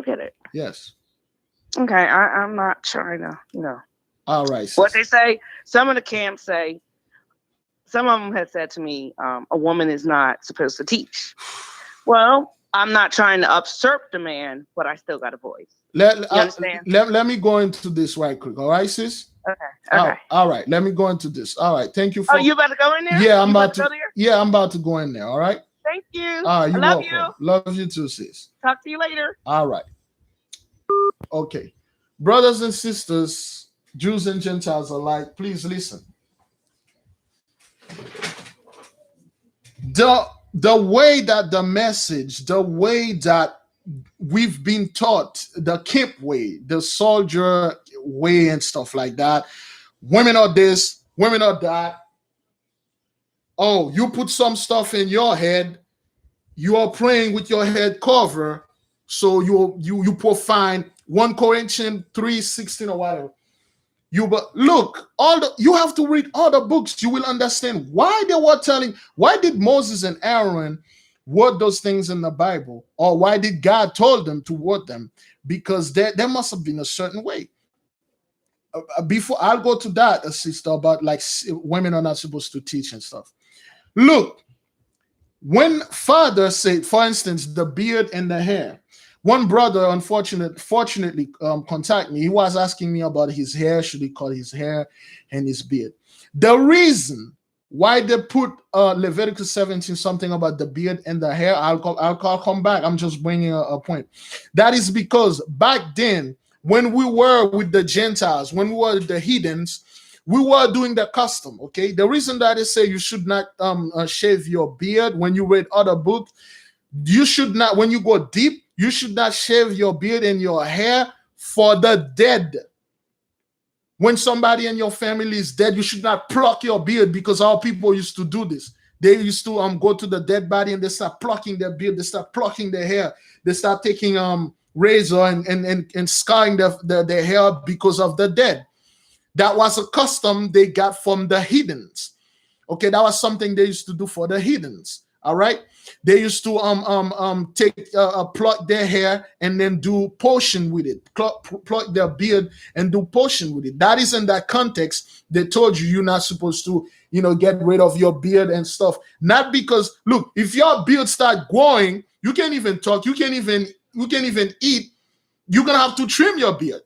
Yes. Okay. I'm not trying to, All right. What they say, some of the camps say, some of them have said to me, a woman is not supposed to teach. Well, I'm not trying to usurp the man, but I still got a voice. You understand? Let me go into this right quick. All right, sis? Okay. All right. Let me go into this. All right. Thank you for. Oh, you about to go in there? Yeah, I'm about to. Yeah, I'm about to go in there. All right. Thank you. I love you. Love you too, sis. Talk to you later. All right. Okay, brothers and sisters, Jews and Gentiles alike, please listen. The way that the message, the way that we've been taught, the camp way, the soldier way and stuff like that. Women are this, women are that. Oh, you put some stuff in your head. You are praying with your head cover. So you profane 1 Corinthians 3:16 or whatever. Look, you have to read all the books. You will understand why they were why did Moses and Aaron word those things in the Bible, or why did God told them to word them? Because there must have been a certain way. Before I'll go to that, sister, about like women are not supposed to teach and stuff. Look, when Father said, for instance, the beard and the hair. One brother, fortunately, contacted me. He was asking me about his hair. Should he cut his hair and his beard? The reason why they put Leviticus 17 something about the beard and the hair, I'll come back. I'm just bringing a point. That is because back then, when we were with the Gentiles, when we were with the heathens, we were doing the custom. Okay, the reason that they say you should not shave your beard when you read other books, you should not. When you go deep, you should not shave your beard and your hair for the dead. When somebody in your family is dead, you should not pluck your beard, because our people used to do this. They used to go to the dead body and they start plucking their beard, they start plucking their hair, they start taking razor and scarring their hair because of the dead. That was a custom they got from the heathens. Okay, that was something they used to do for the heathens. All right, they used to pluck their hair and then do potion with it, pluck their beard and do potion with it. That is in that context. They told you you're not supposed to, get rid of your beard and stuff. Not because, look, if your beard start growing, you can't even talk, you can't even eat. You're gonna have to trim your beard.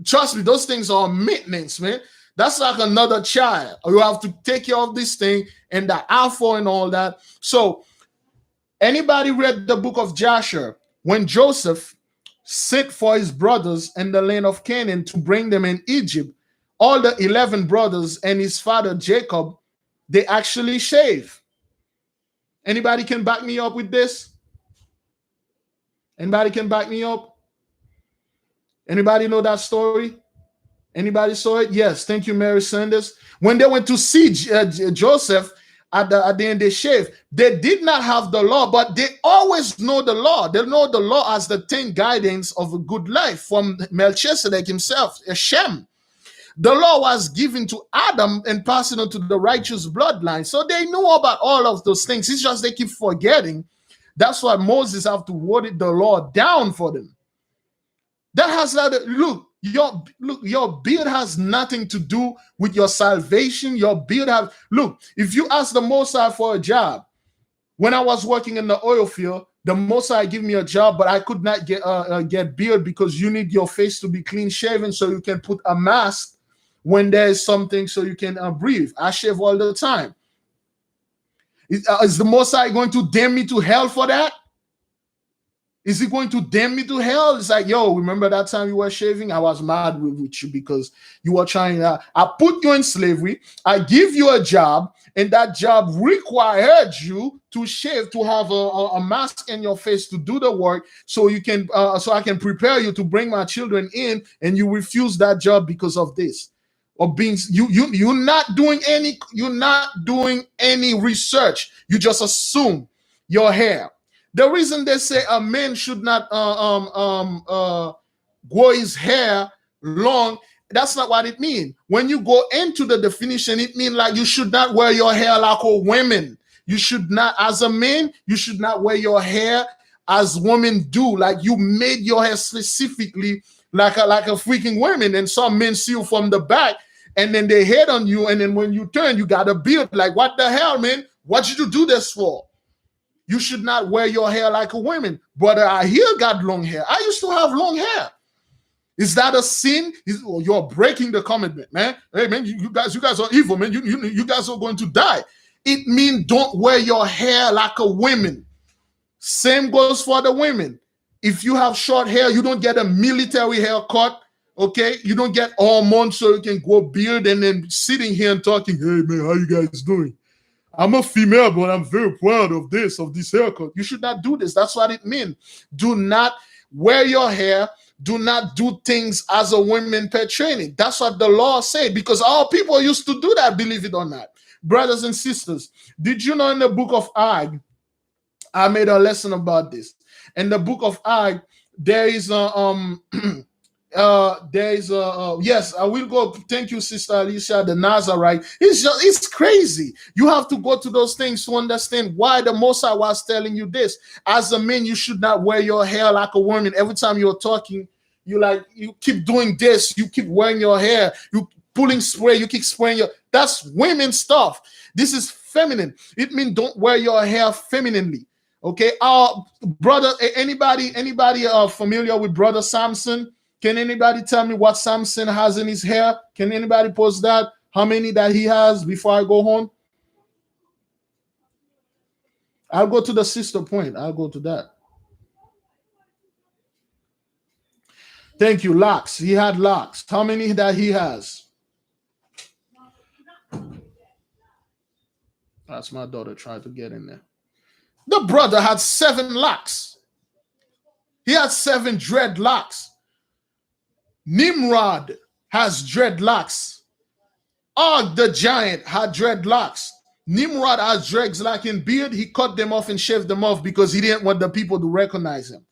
trust me, those things are maintenance, man. That's like another child. You have to take care of this thing and the alpha and all that. So anybody read the book of Joshua? When Joseph sent for his brothers in the land of Canaan to bring them in Egypt, all the 11 brothers and his father Jacob, they actually shave. Anybody can back me up with this? Anybody can back me up? Anybody know that story? Anybody saw it? Yes. Thank you, Mary Sanders. When they went to see Joseph, at the end they shaved. They did not have the law, but they always know the law. They know the law as the 10 guidance of a good life from Melchizedek himself, Shem. The law was given to Adam and passing on to the righteous bloodline. So they knew about all of those things. It's just they keep forgetting. That's why Moses have to water the law down for them. That has look, your beard has nothing to do with your salvation. Your beard has, look, if you ask the Most High for a job, when I was working in the oil field, the Most High gave me a job, but I could not get beard because you need your face to be clean shaven so you can put a mask when there is something so you can breathe. I shave all the time. Is the Most High going to damn me to hell for that? Is he going to damn me to hell? It's like, yo, remember that time you were shaving? I was mad with you because you were trying to, I put you in slavery. I give you a job, and that job required you to shave, to have a mask in your face to do the work so you can, so I can prepare you to bring my children in, and you refuse that job because of this. Or being, you're not doing any research. You just assume your hair. The reason they say a man should not grow his hair long, that's not what it means. When you go into the definition, it means like you should not wear your hair like a woman. You should not, as a man, you should not wear your hair as women do. Like you made your hair specifically like a freaking woman. And some men see you from the back and then they hate on you. And then when you turn, you got a beard. Like, what the hell, man? What did you do this for? You should not wear your hair like a woman. Brother, I here got long hair. I used to have long hair. Is that a sin? You're breaking the commandment, man. Hey, man, you guys are evil, man. You guys are going to die. It means don't wear your hair like a woman. Same goes for the women. If you have short hair, you don't get a military haircut, okay? You don't get hormones so you can grow beard and then sitting here and talking, hey, man, how you guys doing? I'm a female, but I'm very proud of this haircut. You should not do this. That's what it means. Do not wear your hair. Do not do things as a woman per training. That's what the law said, because our people used to do that, believe it or not. Brothers and sisters, did you know in the book of Ag, I made a lesson about this. In the book of Ag, there is yes, I will go. Thank you, Sister Alicia, the Nazarite. It's crazy. You have to go to those things to understand why the Most High was telling you this. As a man, you should not wear your hair like a woman. Every time you're talking, you keep doing this. You keep wearing your hair. You pulling spray. You keep spraying that's women stuff. This is feminine. It means don't wear your hair femininely. Okay, brother. Anybody familiar with Brother Samson? Can anybody tell me what Samson has in his hair? Can anybody post that? How many that he has before I go home? I'll go to the sister point. I'll go to that. Thank you, locks. He had locks. How many that he has? That's my daughter trying to get in there. The brother had 7 locks. He had 7 dreadlocks. Nimrod has dreadlocks. Og the giant had dreadlocks. Nimrod has dreads like in beard. He cut them off and shaved them off because he didn't want the people to recognize him.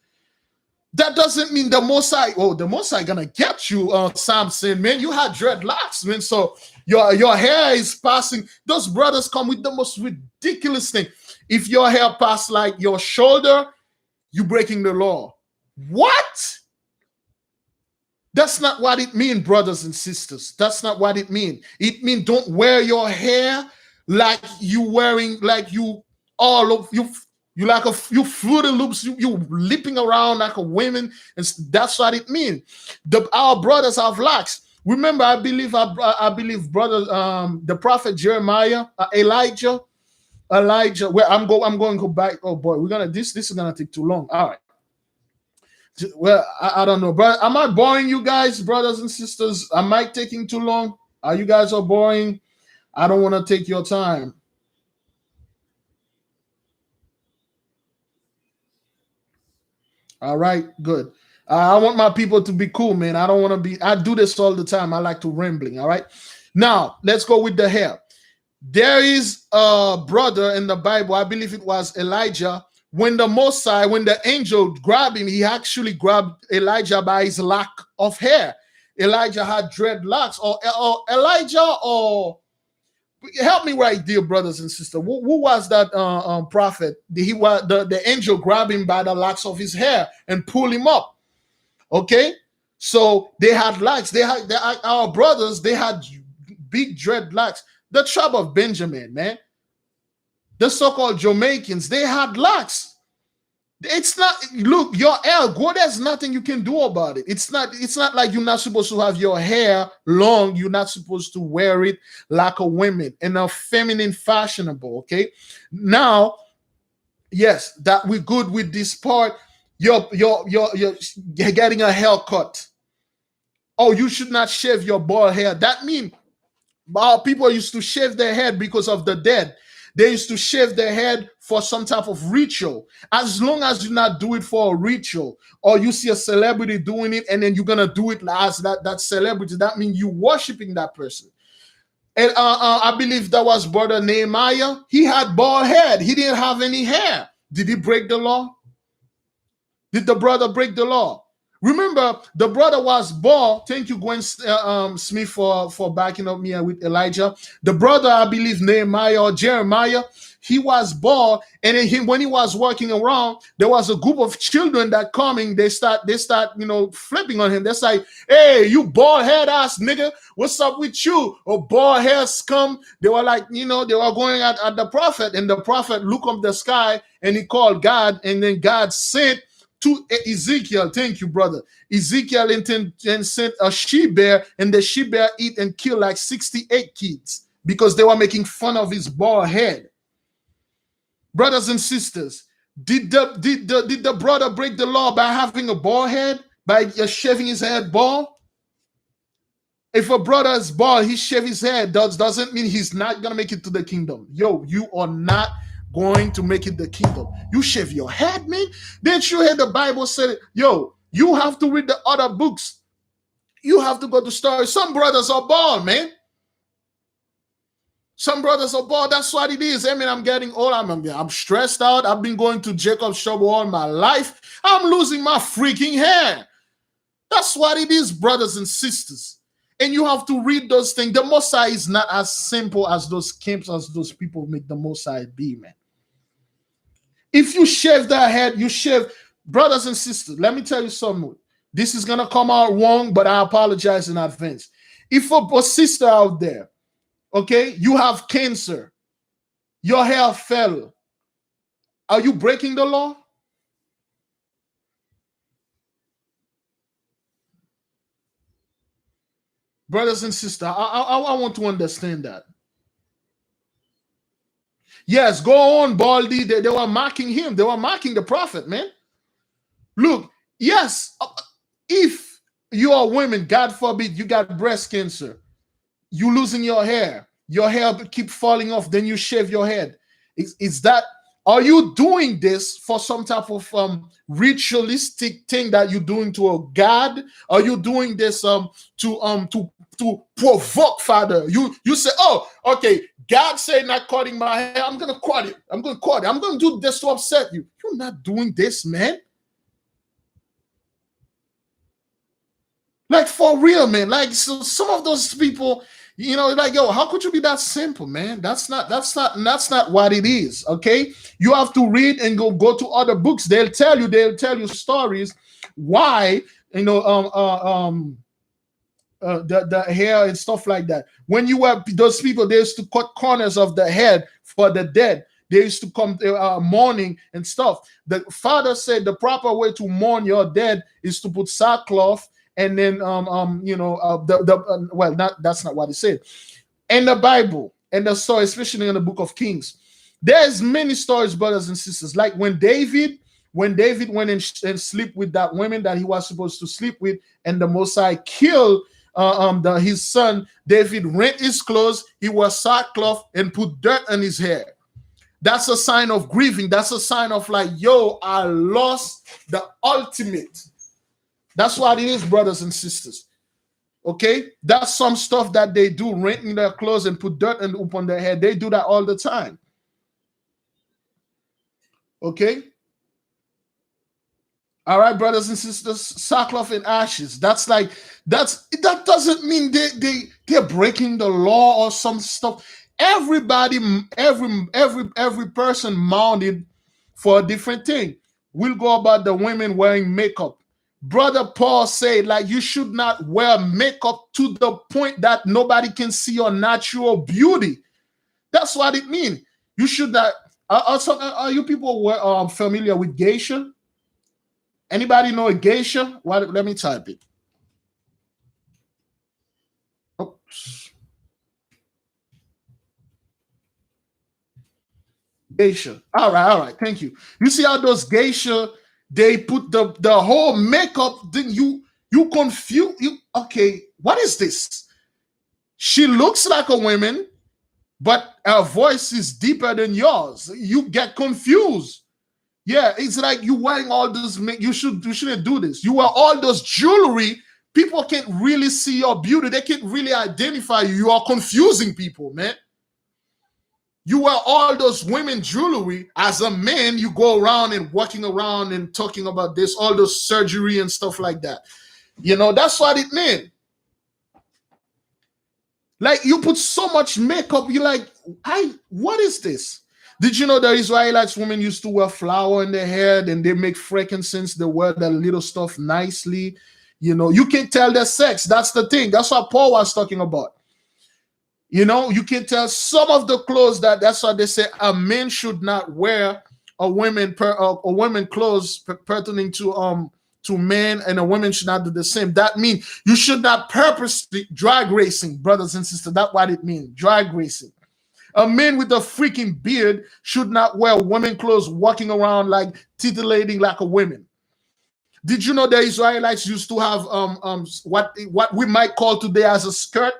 That doesn't mean the Most High, the Most High gonna get you, Samson, man. You had dreadlocks, man. So your hair is passing. Those brothers come with the most ridiculous thing. If your hair pass like your shoulder, you're breaking the law. What? That's not what it means, brothers and sisters. That's not what it means. It means don't wear your hair like you wearing, like you all of you. You like you Fruity Loops, you leaping around like a woman, and that's what it means. Our brothers have locks. Remember, I believe brother, the prophet Jeremiah, Elijah. Where I'm going to go back. Oh boy, this is gonna take too long. All right. Well, I don't know, but am I boring you guys, brothers and sisters? Am I taking too long? Are you guys all boring? I don't want to take your time. All right, good. I want my people to be cool, man. I don't want to be. I do this all the time. I like to rambling. All right. Now let's go with the hair. There is a brother in the Bible. I believe it was Elijah. When the angel grabbed him, he actually grabbed Elijah by his lock of hair. Elijah had dreadlocks, or Elijah, or help me right, dear brothers and sisters. Who was that prophet? He was the angel grabbed him by the locks of his hair and pulled him up. Okay, so they had locks. They had our brothers. They had big dreadlocks. The tribe of Benjamin, man. The so-called Jamaicans, they had locks. It's not, look, your hair, there's nothing you can do about it. It's not like you're not supposed to have your hair long. You're not supposed to wear it like a woman in a feminine fashionable. Okay. Now, yes, that we're good with this part. You're getting a haircut. Oh, you should not shave your bald hair. That means people used to shave their head because of the dead. They used to shave their head for some type of ritual. As long as you not do it for a ritual, or you see a celebrity doing it and then you're gonna do it as that celebrity, that means you worshiping that person. And I believe that was brother Nehemiah. He had bald head. He didn't have any hair. Did he break the law? Did the brother break the law? Remember, the brother was bald. Thank you, Gwen Smith, for backing up me with Elijah. The brother, I believe, Nehemiah or Jeremiah, he was bald, and then when he was walking around, there was a group of children that coming. They start, flipping on him. They're like, "Hey, you bald head ass nigga, what's up with you? Oh, bald hair scum." They were like, they were going at the prophet, and the prophet looked up the sky and he called God, and then God sent to Ezekiel. Thank you, brother. Ezekiel and sent a she-bear, and the she-bear eat and kill like 68 kids because they were making fun of his bald head. Brothers and sisters, did the brother break the law by having a bald head, by shaving his head bald? If a brother is bald, he shave his head, doesn't mean he's not gonna make it to the kingdom. Yo, you are not going to make it the kingdom. You shave your head, man. Didn't you hear the Bible say, yo, you have to read the other books. You have to go to stories. Some brothers are bald, man. Some brothers are bald. That's what it is. I mean, I'm getting old. I'm stressed out. I've been going to Jacob's trouble all my life. I'm losing my freaking hair. That's what it is, brothers and sisters. And you have to read those things. The Most High is not as simple as those camps, as those people make the Most High be, man. If you shave that head, you shave. Brothers and sisters, let me tell you something. This is going to come out wrong, but I apologize in advance. If a sister out there, okay, you have cancer, your hair fell, are you breaking the law? Brothers and sisters, I want to understand that. Yes, go on, Baldy. They were mocking him. They were mocking the prophet, man. Look, yes, if you are women, God forbid, you got breast cancer, you losing your hair keep falling off, then you shave your head. Are you doing this for some type of ritualistic thing that you're doing to a god? Are you doing this to provoke, Father? You say, oh, okay, God said not cutting my hair, I'm gonna cut it. I'm gonna do this to upset you. You're not doing this, man. Like, for real, man. Like, so some of those people, like, yo, how could you be that simple, man? That's not what it is. Okay, you have to read and go to other books. They'll tell you stories why, the hair and stuff like that. When you were those people, they used to cut corners of the head for the dead. They used to come mourning and stuff. The father said the proper way to mourn your dead is to put sackcloth, and then that's not what he said in the Bible. And the story, especially in the book of Kings, there's many stories, brothers and sisters. Like when David went and slept with that woman that he was supposed to sleep with, and the Mosai killed his son. David rent his clothes, he wore sackcloth and put dirt on his hair. That's a sign of grieving. That's a sign of like, yo, I lost the ultimate. That's what it is, brothers and sisters. Okay, that's some stuff that they do, renting their clothes and put dirt upon their head. They do that all the time. Okay. All right, brothers and sisters, sackcloth and ashes. That doesn't mean they're breaking the law or some stuff. Everybody, every person mounted for a different thing. We'll go about the women wearing makeup. Brother Paul said, like, you should not wear makeup to the point that nobody can see your natural beauty. That's what it means. You should not. Are you people familiar with geisha? Anybody know a geisha? Let me type it. Oops. Geisha. All right. Thank you. You see how those geisha, they put the whole makeup, then you confuse you. Okay, what is this? She looks like a woman, but her voice is deeper than yours. You get confused. Yeah, it's like you wearing all this. You shouldn't do this. You wear all those jewelry. People can't really see your beauty. They can't really identify you. You are confusing people, man. You wear all those women jewelry. As a man, you go around and walking around and talking about this, all those surgery and stuff like that. You know, that's what it meant. Like, you put so much makeup, you're like, what is this? Did you know the Israelites women used to wear flour in their hair, and they make frankincense, they wear that little stuff nicely? You know, you can't tell their sex. That's the thing. That's what Paul was talking about. You know, you can tell some of the clothes that's what they say a man should not wear a women clothes pertaining to men, and a woman should not do the same. That means you should not purposely drag racing, brothers and sisters. That's what it means, drag racing. A man with a freaking beard should not wear women clothes, walking around like titillating like a woman. Did you know the Israelites used to have what we might call today as a skirt?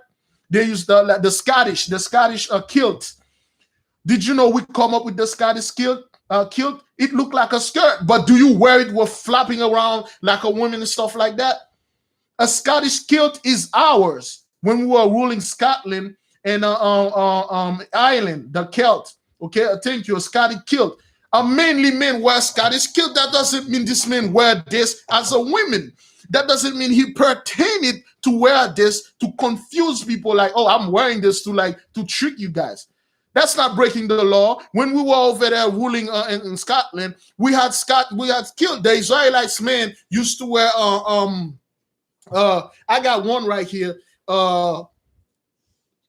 They used the Scottish kilt. Did you know we come up with the Scottish kilt? It looked like a skirt, but do you wear it with flapping around like a woman and stuff like that? A Scottish kilt is ours when we were ruling Scotland and Ireland, the Celt. Okay, thank you. A Scottish kilt. Mainly men wear Scottish kilt. That doesn't mean this man wear this as a woman. That doesn't mean he pertained to wear this to confuse people. Like, oh, I'm wearing this to trick you guys. That's not breaking the law. When we were over there ruling in Scotland, we had kilt. The Israelites men used to wear I got one right here.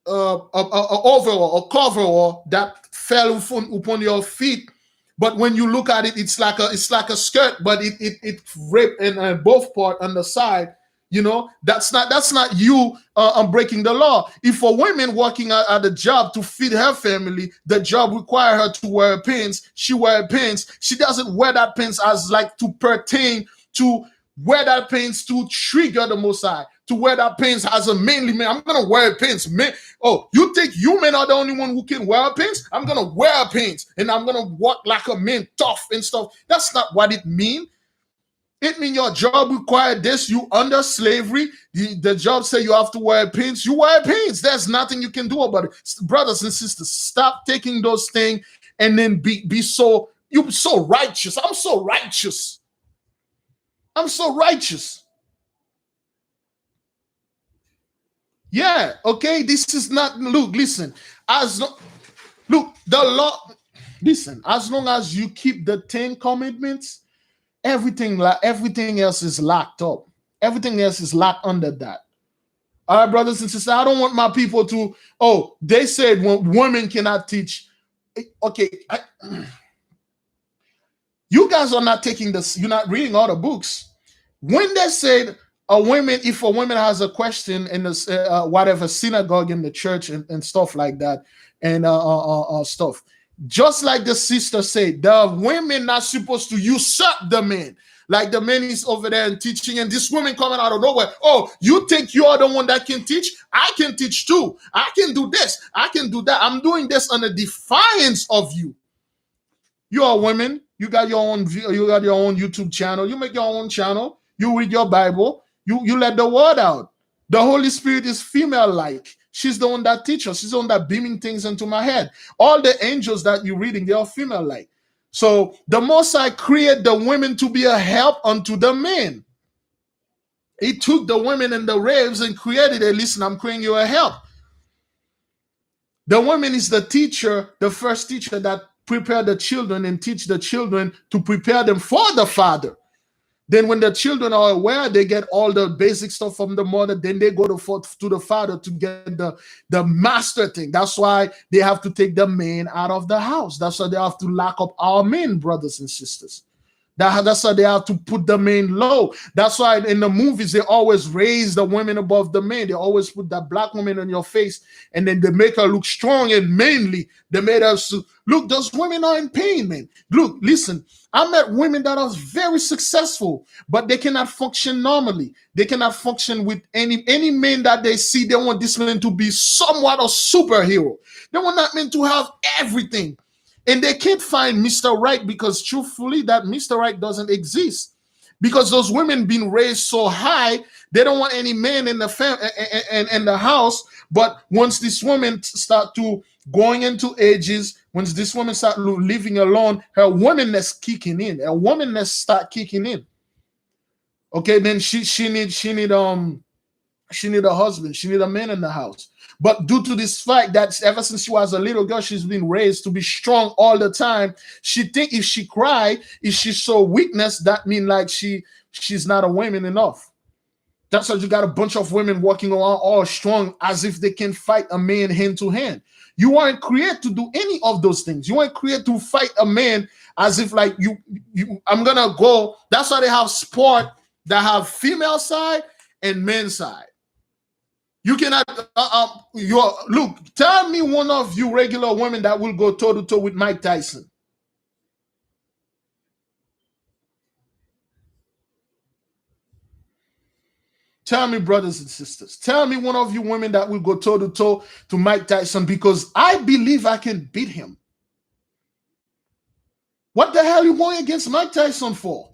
Overall, a coverall that fell upon your feet, but when you look at it, it's like a skirt, but it ripped in both part on the side. You know, that's not you breaking the law. If a woman working at a job to feed her family, the job require her to wear pants, she wear pants. She doesn't wear that pants as like to pertain to wear that pants to trigger the Mosai. To wear that pants as a manly man. I'm gonna wear pants, man. Oh, you think you men are the only one who can wear pants? I'm gonna wear pants and I'm gonna walk like a man, tough and stuff. That's not what it means. It means your job required this. You under slavery. The job say you have to wear pants. You wear pants. There's nothing you can do about it. Brothers and sisters, stop taking those things and then be so righteous. I'm so righteous. I'm so righteous. Yeah, okay, this is not, look, listen, the law, listen, as long as you keep the 10 commandments, everything else is locked up. Everything else is locked under that. All right, brothers and sisters, I don't want my people to, they said women cannot teach okay, you guys are not taking this. You're not reading all the books. When they said if a woman has a question in this whatever synagogue in the church and stuff like that, and stuff, just like the sister said, the women not supposed to usurp the men. Like the man is over there and teaching, and this woman coming out of nowhere. Oh, you think you are the one that can teach? I can teach too. I can do this. I can do that. I'm doing this under defiance of you. You are women. You got your own. You got your own YouTube channel. You make your own channel. You read your Bible. You let the word out. The Holy Spirit is female-like. She's the one that teaches. She's the one that beaming things into my head. All the angels that you're reading, they are female-like. So the Most High created the women to be a help unto the men. He took the women and the raves and created it. Listen, I'm creating you a help. The woman is the teacher, the first teacher that prepare the children and teach the children to prepare them for the father. Then when the children are aware, they get all the basic stuff from the mother. Then they go to the father to get the master thing. That's why they have to take the men out of the house. That's why they have to lock up our men, brothers and sisters. That's why they have to put the men low. That's why in the movies, they always raise the women above the men. They always put that black woman on your face, and then they make her look strong, and mainly they made us look, those women are in pain, man. Look, listen, I met women that are very successful, but they cannot function normally. They cannot function with any man that they see. They want this man to be somewhat a superhero. They want that man to have everything. And they can't find Mr. Right, because truthfully, that Mr. Right doesn't exist. Because those women being raised so high, they don't want any man in the in the house. But once this woman start to going into ages, once this woman start living alone, her womanness kicking in. Her womanness start kicking in. Okay, then she need a husband. She need a man in the house. But due to this fact that ever since she was a little girl, she's been raised to be strong all the time. She think if she cry, if she show weakness, that mean like she's not a woman enough. That's why you got a bunch of women walking around all strong as if they can fight a man hand to hand. You weren't created to do any of those things. You weren't created to fight a man as if like I'm gonna go. That's why they have sport that have female side and men's side. You cannot, look, tell me one of you regular women that will go toe-to-toe with Mike Tyson. Tell me, brothers and sisters, tell me one of you women that will go toe-to-toe to Mike Tyson, because I believe I can beat him. What the hell are you going against Mike Tyson for?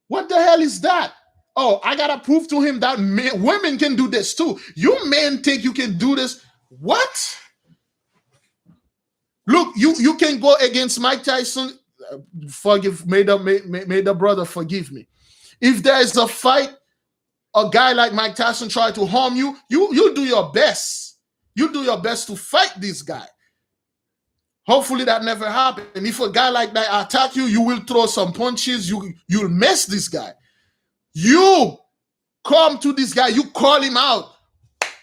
What the hell is that? Oh, I gotta prove to him that women can do this too. You men think you can do this? What? Look, you can go against Mike Tyson. May the brother forgive me. If there is a fight, a guy like Mike Tyson try to harm you, you do your best. You do your best to fight this guy. Hopefully that never happens. And if a guy like that attack you, you will throw some punches. You'll mess this guy. You come to this guy, you call him out.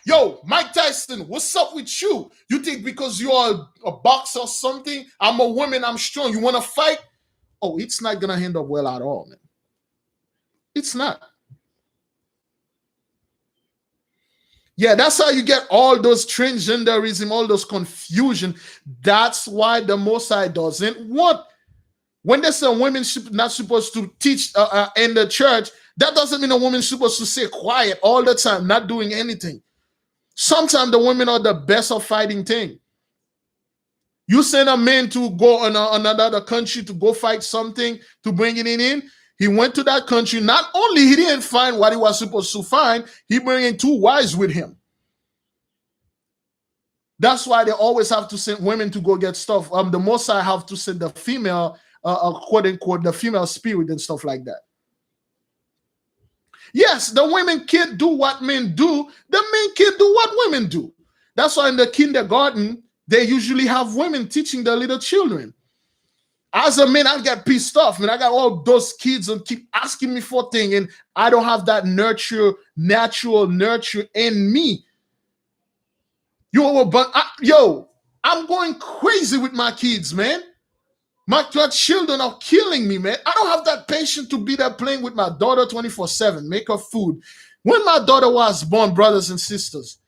Yo, Mike Tyson, what's up with you? You think because you're a boxer or something, I'm a woman, I'm strong, you want to fight? Oh, it's not going to end up well at all, man. It's not. Yeah, that's how you get all those transgenderism, all those confusion. That's why the Most High doesn't want. When they say women not supposed to teach in the church, that doesn't mean a woman's supposed to stay quiet all the time, not doing anything. Sometimes the women are the best of fighting thing. You send a man to go on another country to go fight something, to bring it in. He went to that country. Not only he didn't find what he was supposed to find, he bring in 2 wives with him. That's why they always have to send women to go get stuff. The Most High have to send the female, quote unquote, the female spirit and stuff like that. Yes, the women can't do what men do. The men can't do what women do. That's why in the kindergarten, they usually have women teaching the little children. As a man, I get pissed off, man. I got all those kids and keep asking me for things, and I don't have that natural nurture in me. Yo, I'm going crazy with my kids, man. My children are killing me, man. I don't have that patience to be there playing with my daughter 24/7, make her food. When my daughter was born, brothers and sisters,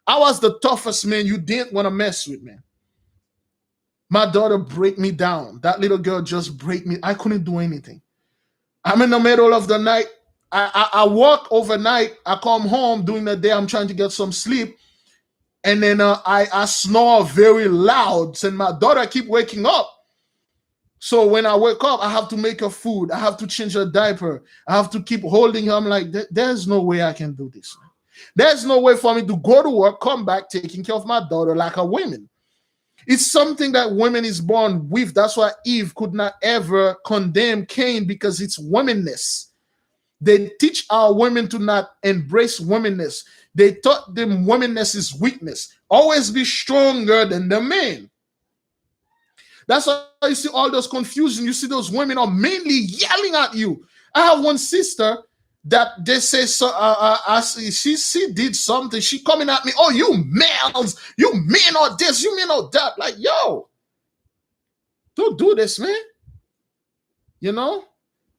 I was the toughest man you didn't want to mess with, man. My daughter break me down. That little girl just break me. I couldn't do anything. I'm in the middle of the night. I work overnight. I come home during the day. I'm trying to get some sleep. And then I snore very loud. And my daughter keep waking up. So when I wake up, I have to make her food. I have to change her diaper. I have to keep holding her. I'm like, there's no way I can do this. There's no way for me to go to work, come back, taking care of my daughter like a woman. It's something that women is born with. That's why Eve could not ever condemn Cain, because it's womanness. They teach our women to not embrace womanness. They taught them womanness is weakness. Always be stronger than the man. That's why you see all those confusion. You see those women are mainly yelling at you. I have one sister that they say, she did something. She coming at me, oh, you males, you men or this, you men or that. Like, yo, don't do this, man. You know?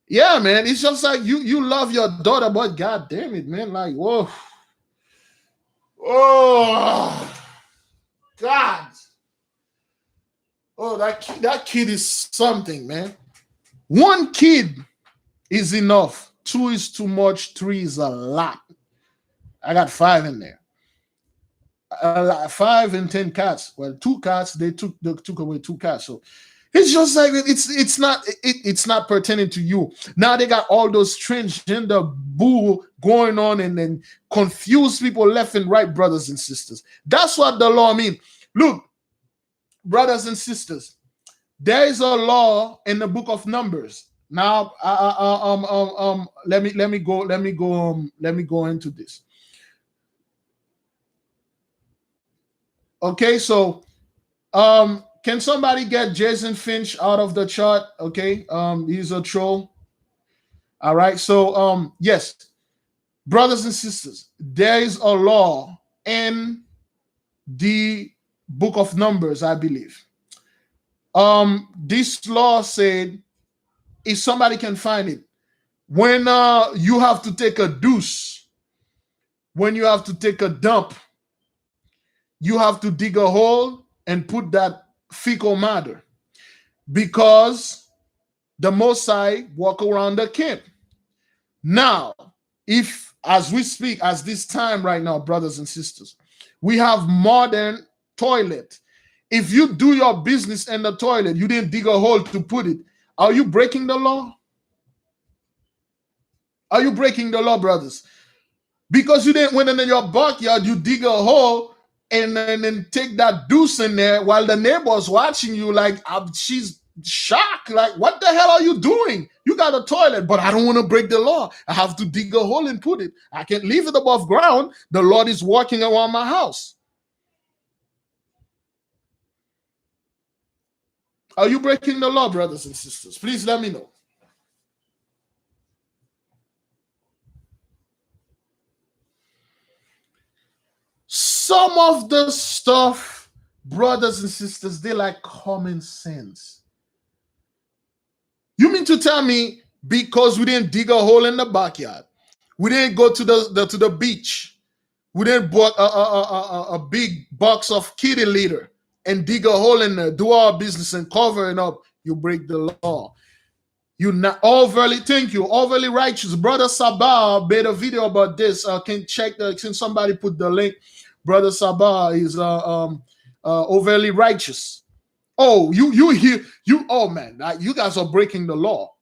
Yeah, man. It's just like you love your daughter, but God damn it, man. Like, whoa. Oh, God. Oh, that kid is something, man. One kid is enough. 2 is too much. 3 is a lot. I got 5 in there. 5 and 10 cats. Well, 2 cats. They took away 2 cats. So it's just like it's not pertaining to you. Now they got all those transgender bull going on and then confuse people left and right, brothers and sisters. That's what the law means. Look, brothers and sisters, there is a law in the book of Numbers. Now, let me go into this. Okay, so can somebody get Jason Finch out of the chart? Okay, he's a troll. All right, so yes, brothers and sisters, there is a law in the book of Numbers, I believe. This law said, if somebody can find it, when you have to take a deuce, when you have to take a dump, you have to dig a hole and put that fecal matter, because the Mosai walk around the camp. Now, if as we speak, as this time right now, brothers and sisters, we have modern toilet. If you do your business in the toilet, you didn't dig a hole to put it. Are you breaking the law? Are you breaking the law, brothers? Because you didn't went in your backyard, you dig a hole and then take that deuce in there while the neighbor's watching you like she's shocked. Like, what the hell are you doing? You got a toilet, but I don't want to break the law. I have to dig a hole and put it. I can't leave it above ground. The Lord is walking around my house. Are you breaking the law, brothers and sisters? Please let me know. Some of the stuff, brothers and sisters, they like common sense. You mean to tell me because we didn't dig a hole in the backyard, we didn't go to the beach, we didn't buy a big box of kitty litter and dig a hole in there, do our business and cover it up, you break the law? You not overly, thank you, overly righteous. Brother Sabah made a video about this. Can somebody put the link? Brother Sabah is overly righteous. Oh, oh man, you guys are breaking the law.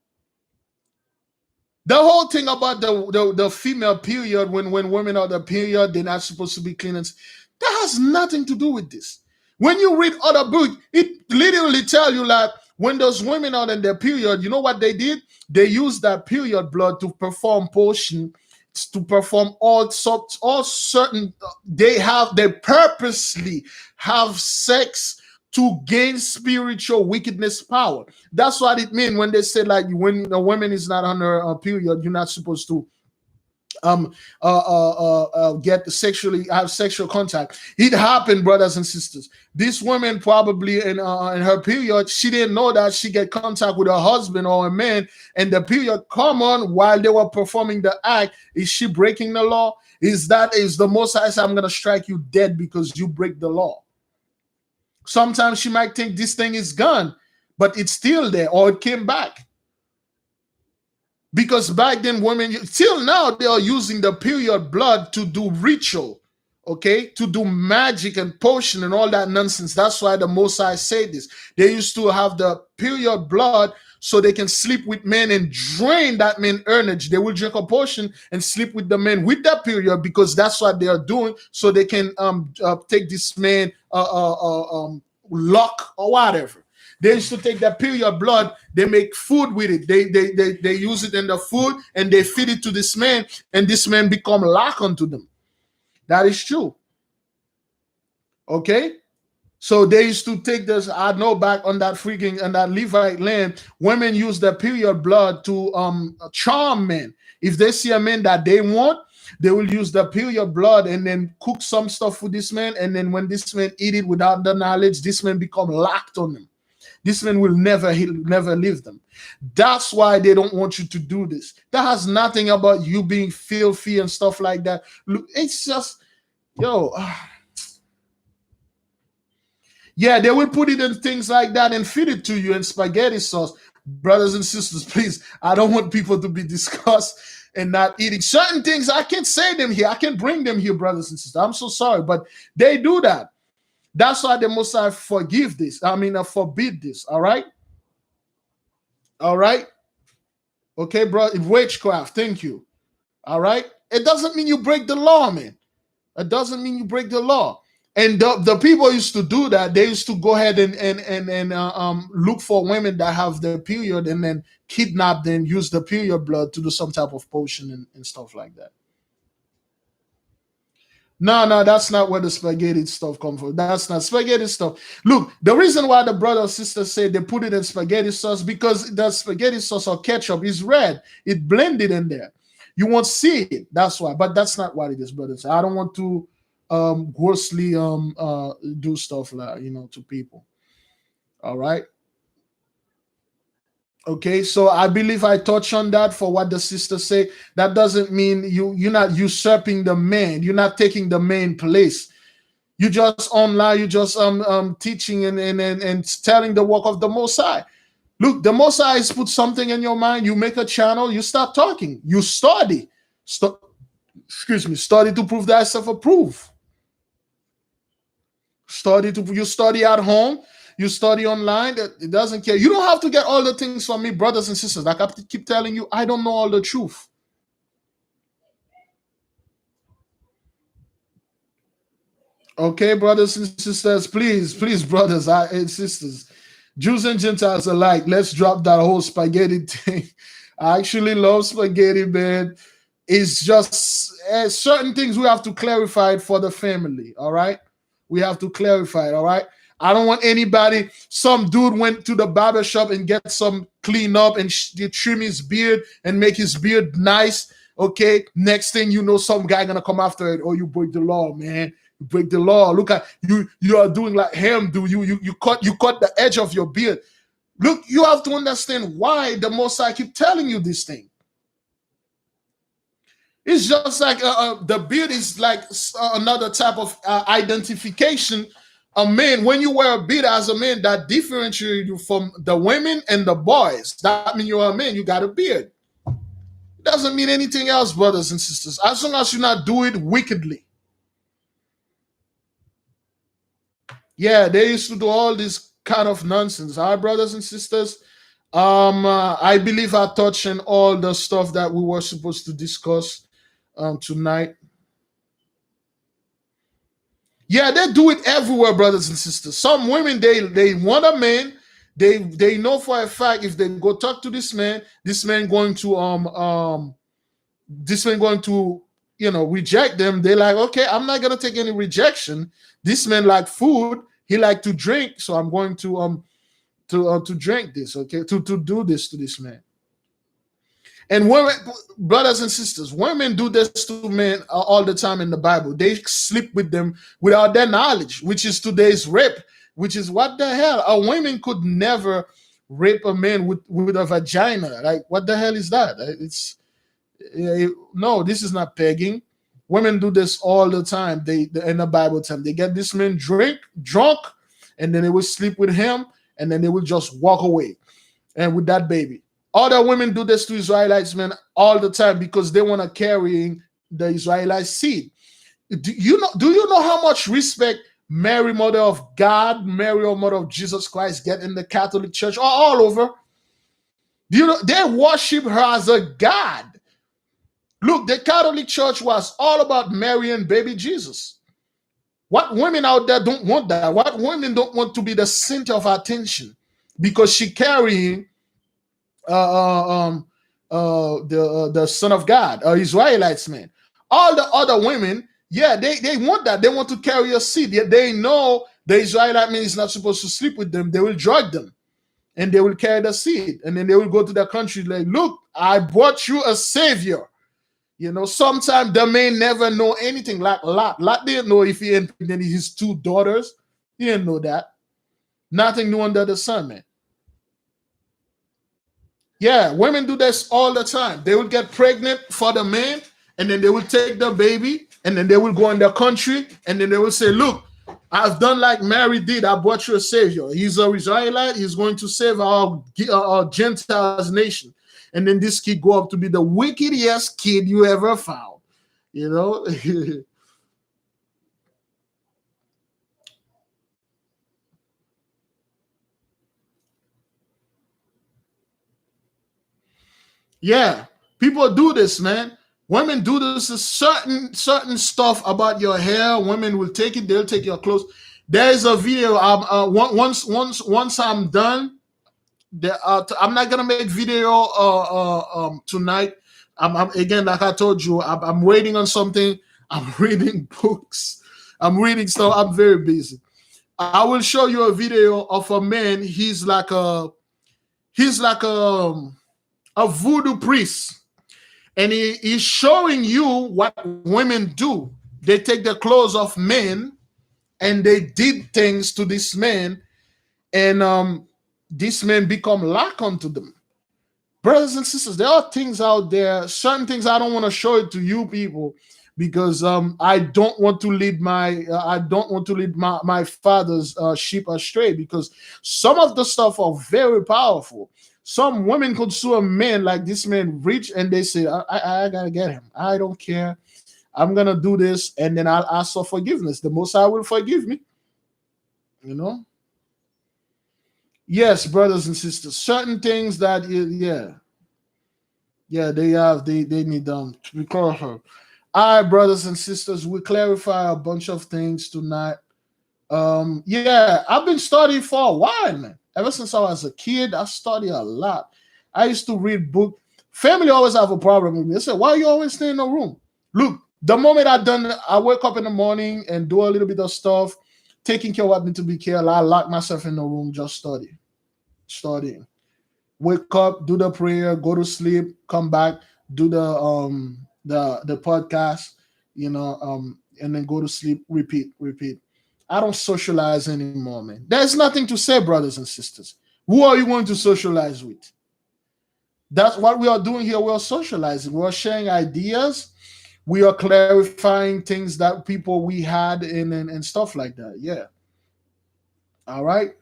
The whole thing about the female period, when women are the period, they're not supposed to be clean. That has nothing to do with this. When you read other books, it literally tell you that when those women are in their period, you know what they did? They used that period blood to perform potion, to perform all certain. They purposely have sex to gain spiritual wickedness power. That's what it means when they say, like, when a woman is not on her period, you're not supposed to get sexually have sexual contact. It happened, brothers and sisters. This woman probably in her period, she didn't know that she get contact with her husband or a man, and the period come on while they were performing the act. Is she breaking the law? Is the Most High say, I'm gonna strike you dead because you break the law? Sometimes she might think this thing is gone, but it's still there, or it came back. Because back then, women, till now, they are using the period blood to do ritual, okay? To do magic and potion and all that nonsense. That's why the Most High said this. They used to have the period blood so they can sleep with men and drain that man energy. They will drink a potion and sleep with the men with that period, because that's what they are doing, so they can take this man luck or whatever. They used to take that period blood, they make food with it. They use it in the food and they feed it to this man, and this man become lock unto them. That is true. Okay? So they used to take this, I know back on that Levite land, women use the period blood to charm men. If they see a man that they want, they will use the period blood and then cook some stuff for this man, and then when this man eat it without the knowledge, this man become locked on them. This man will never leave them. That's why they don't want you to do this. That has nothing about you being filthy and stuff like that. Look, it's just, yeah, they will put it in things like that and feed it to you in spaghetti sauce. Brothers and sisters, please, I don't want people to be discussed and not eating certain things. I can't say them here. I can't bring them here, brothers and sisters. I'm so sorry, but they do that. That's why the Most High forbid this. All right? All right? Okay, bro. Witchcraft. Thank you. All right? It doesn't mean you break the law, man. It doesn't mean you break the law. And the people used to do that. They used to go ahead and look for women that have the period and then kidnap them, use the period blood to do some type of potion and stuff like that. No, that's not where the spaghetti stuff comes from. That's not spaghetti stuff. Look, the reason why the brother or sister say they put it in spaghetti sauce, because the spaghetti sauce or ketchup is red. It blended in there. You won't see it. That's why. But that's not what it is, brothers. I don't want to grossly do stuff like, to people. All right. Okay, so I believe I touched on that for what the sister say. That doesn't mean you're not usurping the man. You're not taking the main place. You just online, you just teaching and telling the work of the Most High. Look, the Most High has put something in your mind. You make a channel, you start talking. You study. Study to prove thyself approved. You study at home. You study online. It doesn't care. You don't have to get all the things from me, brothers and sisters. Like I keep telling you, I don't know all the truth. Okay, brothers and sisters, please, brothers and sisters, Jews and Gentiles alike, let's drop that whole spaghetti thing. I actually love spaghetti, man. It's just certain things we have to clarify it for the family, all right? We have to clarify it, all right? I don't want anybody, some dude went to the barber shop and get some clean up and trim his beard and make his beard nice, okay? Next thing you know, some guy gonna come after it. Oh, you break the law, man. You break the law. Look at you are doing like him, do you cut the edge of your beard. Look, you have to understand why the Most High keep telling you this thing. It's just like the beard is like another type of identification. A man, when you wear a beard as a man, that differentiates you from the women and the boys. That means you're a man, you got a beard. It doesn't mean anything else, brothers and sisters, as long as you not do it wickedly. Yeah, they used to do all this kind of nonsense. All right, brothers and sisters. I believe I touched on all the stuff that we were supposed to discuss tonight. Yeah, they do it everywhere, brothers and sisters. Some women, they want a man. They know for a fact if they go talk to this man going to reject them. They're like, okay, I'm not gonna take any rejection. This man like food, he like to drink, so I'm going to drink this, okay, to do this to this man. And women, brothers and sisters, women do this to men all the time in the Bible. They sleep with them without their knowledge, which is today's rape, which is what the hell? A woman could never rape a man with a vagina. Like, what the hell is that? It's no, this is not pegging. Women do this all the time. They in the Bible time, they get this man drunk, and then they will sleep with him, and then they will just walk away, and with that baby. Other women do this to Israelites, man, all the time because they want to carry the Israelite seed. Do you know how much respect Mary, Mother of God, Mary, or Mother of Jesus Christ, get in the Catholic Church or all over? Do you know they worship her as a god? Look, the Catholic Church was all about Mary and baby Jesus. What women out there don't want that? What women don't want to be the center of attention because she carrying the Son of God, Israelites, man. All the other women, yeah, they want that. They want to carry a seed. They know the Israelite man is not supposed to sleep with them. They will drug them, and they will carry the seed, and then they will go to their country like, look, I brought you a savior. You know, sometimes the man never know anything. Like Lot. Lot didn't know if he impregnated his 2 daughters. He didn't know that. Nothing new under the sun, man. Yeah, women do this all the time. They will get pregnant for the man, and then they will take the baby, and then they will go in their country, and then they will say, look, I've done like Mary did. I brought you a savior. He's an Israelite. He's going to save our Gentiles nation. And then this kid go up to be the wickedest kid you ever found. You know? Yeah, people do this, man. Women do this. Certain stuff about your hair. Women will take it. They'll take your clothes. There is a video. Once I'm done, I'm not gonna make video tonight. Again, like I told you, I'm waiting on something. I'm reading books. I'm reading stuff. I'm very busy. I will show you a video of a man. He's like a voodoo priest, and he's showing you what women do. They take the clothes of men, and they did things to this man, and this man become lock onto them. Brothers and sisters, there are things out there, certain things I don't want to show it to you people because I don't want to lead my father's sheep astray, because some of the stuff are very powerful. Some women could sue a man like this man rich, and they say, I gotta get him. I don't care. I'm gonna do this, and then I'll ask for forgiveness. The Most High will forgive me. You know? Yes, brothers and sisters. Certain things that they need to be clarified. All right, brothers and sisters, we clarify a bunch of things tonight. I've been studying for a while, man. Ever since I was a kid, I study a lot. I used to read books. Family always have a problem with me. They say, why you always stay in the room? Look, the moment I wake up in the morning and do a little bit of stuff, taking care of what need to be cared, I lock myself in the room, just studying. Wake up, do the prayer, go to sleep, come back, do the podcast, and then go to sleep, repeat. I don't socialize anymore, man. There's nothing to say, brothers and sisters. Who are you going to socialize with? That's what we are doing here. We are socializing. We are sharing ideas. We are clarifying things that people we had and stuff like that. Yeah. All right.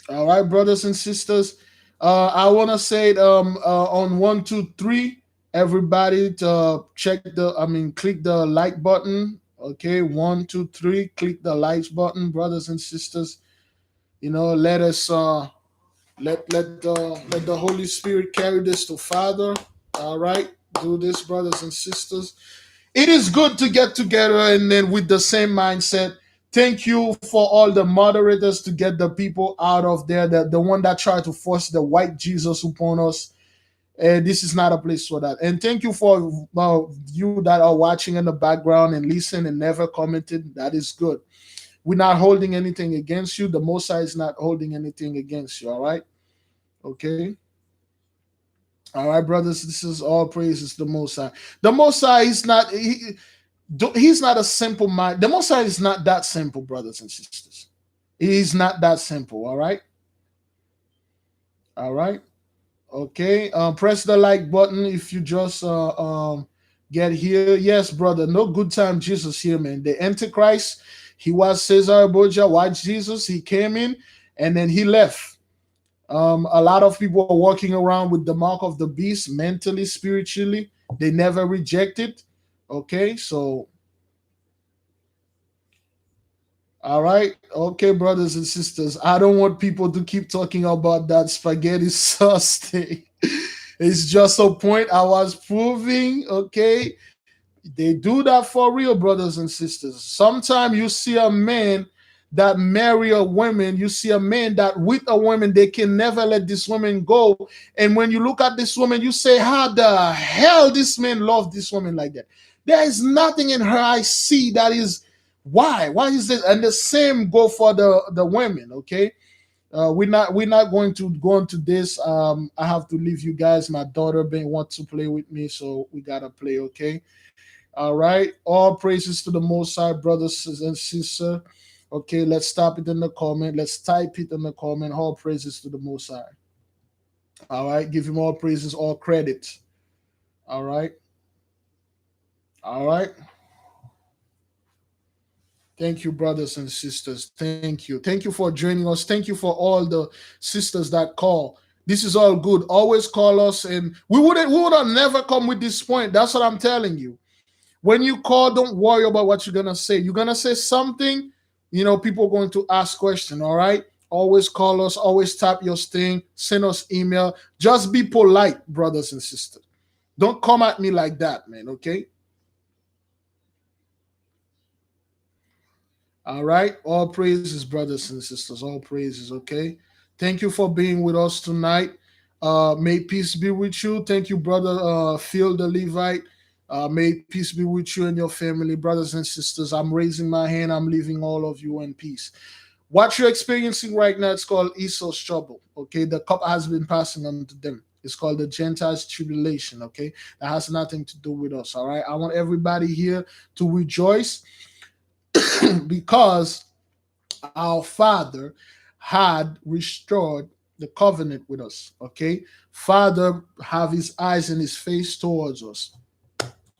All right, brothers and sisters. I want to say it, on 1, 2, 3. Everybody to click the like button. Okay, 1, 2, 3. Click the likes button, brothers and sisters. Let us let the Holy Spirit carry this to Father. All right, do this, brothers and sisters. It is good to get together and then with the same mindset. Thank you for all the moderators to get the people out of there, the one that tried to force the white Jesus upon us. This is not a place for that. And thank you for you that are watching in the background and listen and never commented. That is good. We're not holding anything against you. The Most High is not holding anything against you. All right. Okay. All right, brothers. This is all praises to the Most High. The Most High is not. He's not a simple mind. The Most High is not that simple, brothers and sisters. He's not that simple. All right. All right. Okay. Press the like button if you just get here. Yes, brother. No good time Jesus here, man. The Antichrist. He was Caesar Borgia. Watch Jesus. He came in and then he left. A lot of people are walking around with the mark of the beast mentally, spiritually. They never rejected. Okay, so all right, okay, brothers and sisters. I don't want people to keep talking about that spaghetti sauce thing. It's just a point I was proving. Okay, they do that for real, brothers and sisters. Sometimes you see a man that marry a woman, you see a man that with a woman, they can never let this woman go. And when you look at this woman, you say, how the hell this man love this woman like that? There is nothing in her I see that is why is this? And the same go for the women. Okay, we're not going to go into this. I have to leave you guys. My daughter been want to play with me, so we gotta play. Okay. All right. All praises to the Most High, brothers and sisters. Okay, let's stop it in the comment. Let's type it in the comment. All praises to the Most High. All right. Give him all praises, all credit. All right. All right. Thank you, brothers and sisters. Thank you. Thank you for joining us. Thank you for all the sisters that call. This is all good. Always call us, and we would have never come with this point. That's what I'm telling you. When you call, don't worry about what you're gonna say. You're gonna say something, people are going to ask questions. All right. Always call us, always tap your thing, send us email. Just be polite, brothers and sisters. Don't come at me like that, man. Okay. All right. All praises, brothers and sisters. All praises. Okay. Thank you for being with us tonight. May peace be with you. Thank you, brother Phil the Levite. May peace be with you and your family, brothers and sisters. I'm raising my hand. I'm leaving all of you in peace. What you're experiencing right now, it's called Esau's trouble. Okay. The cup has been passing on to them. It's called the Gentiles tribulation. Okay. That has nothing to do with us. All right. I want everybody here to rejoice because our Father had restored the covenant with us. Okay. Father have his eyes and his face towards us.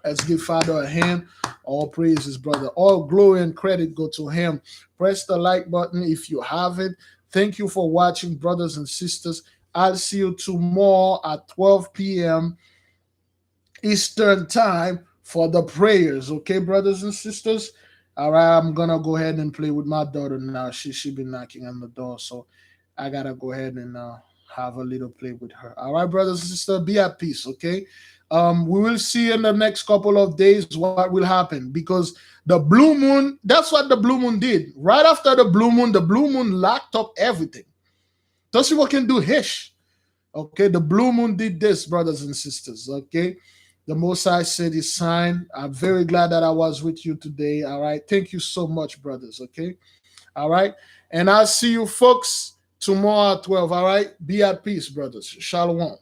Let's give Father a hand. All praises, brother. All glory and credit go to him. Press the like button if you haven't. Thank you for watching, brothers and sisters. I'll see you tomorrow at 12 p.m. Eastern time for the prayers. Okay, brothers and sisters? All right, I'm going to go ahead and play with my daughter now. She been knocking on the door, so I got to go ahead and have a little play with her. All right, brothers and sisters, be at peace, okay? We will see in the next couple of days what will happen, because the blue moon, that's what the blue moon did. Right after the blue moon locked up everything. Those people can do hish. Okay, the blue moon did this, brothers and sisters. Okay, the Most High said his sign. I'm very glad that I was with you today. All right, thank you so much, brothers. Okay, all right, and I'll see you folks tomorrow at 12. All right, be at peace, brothers. Shalom.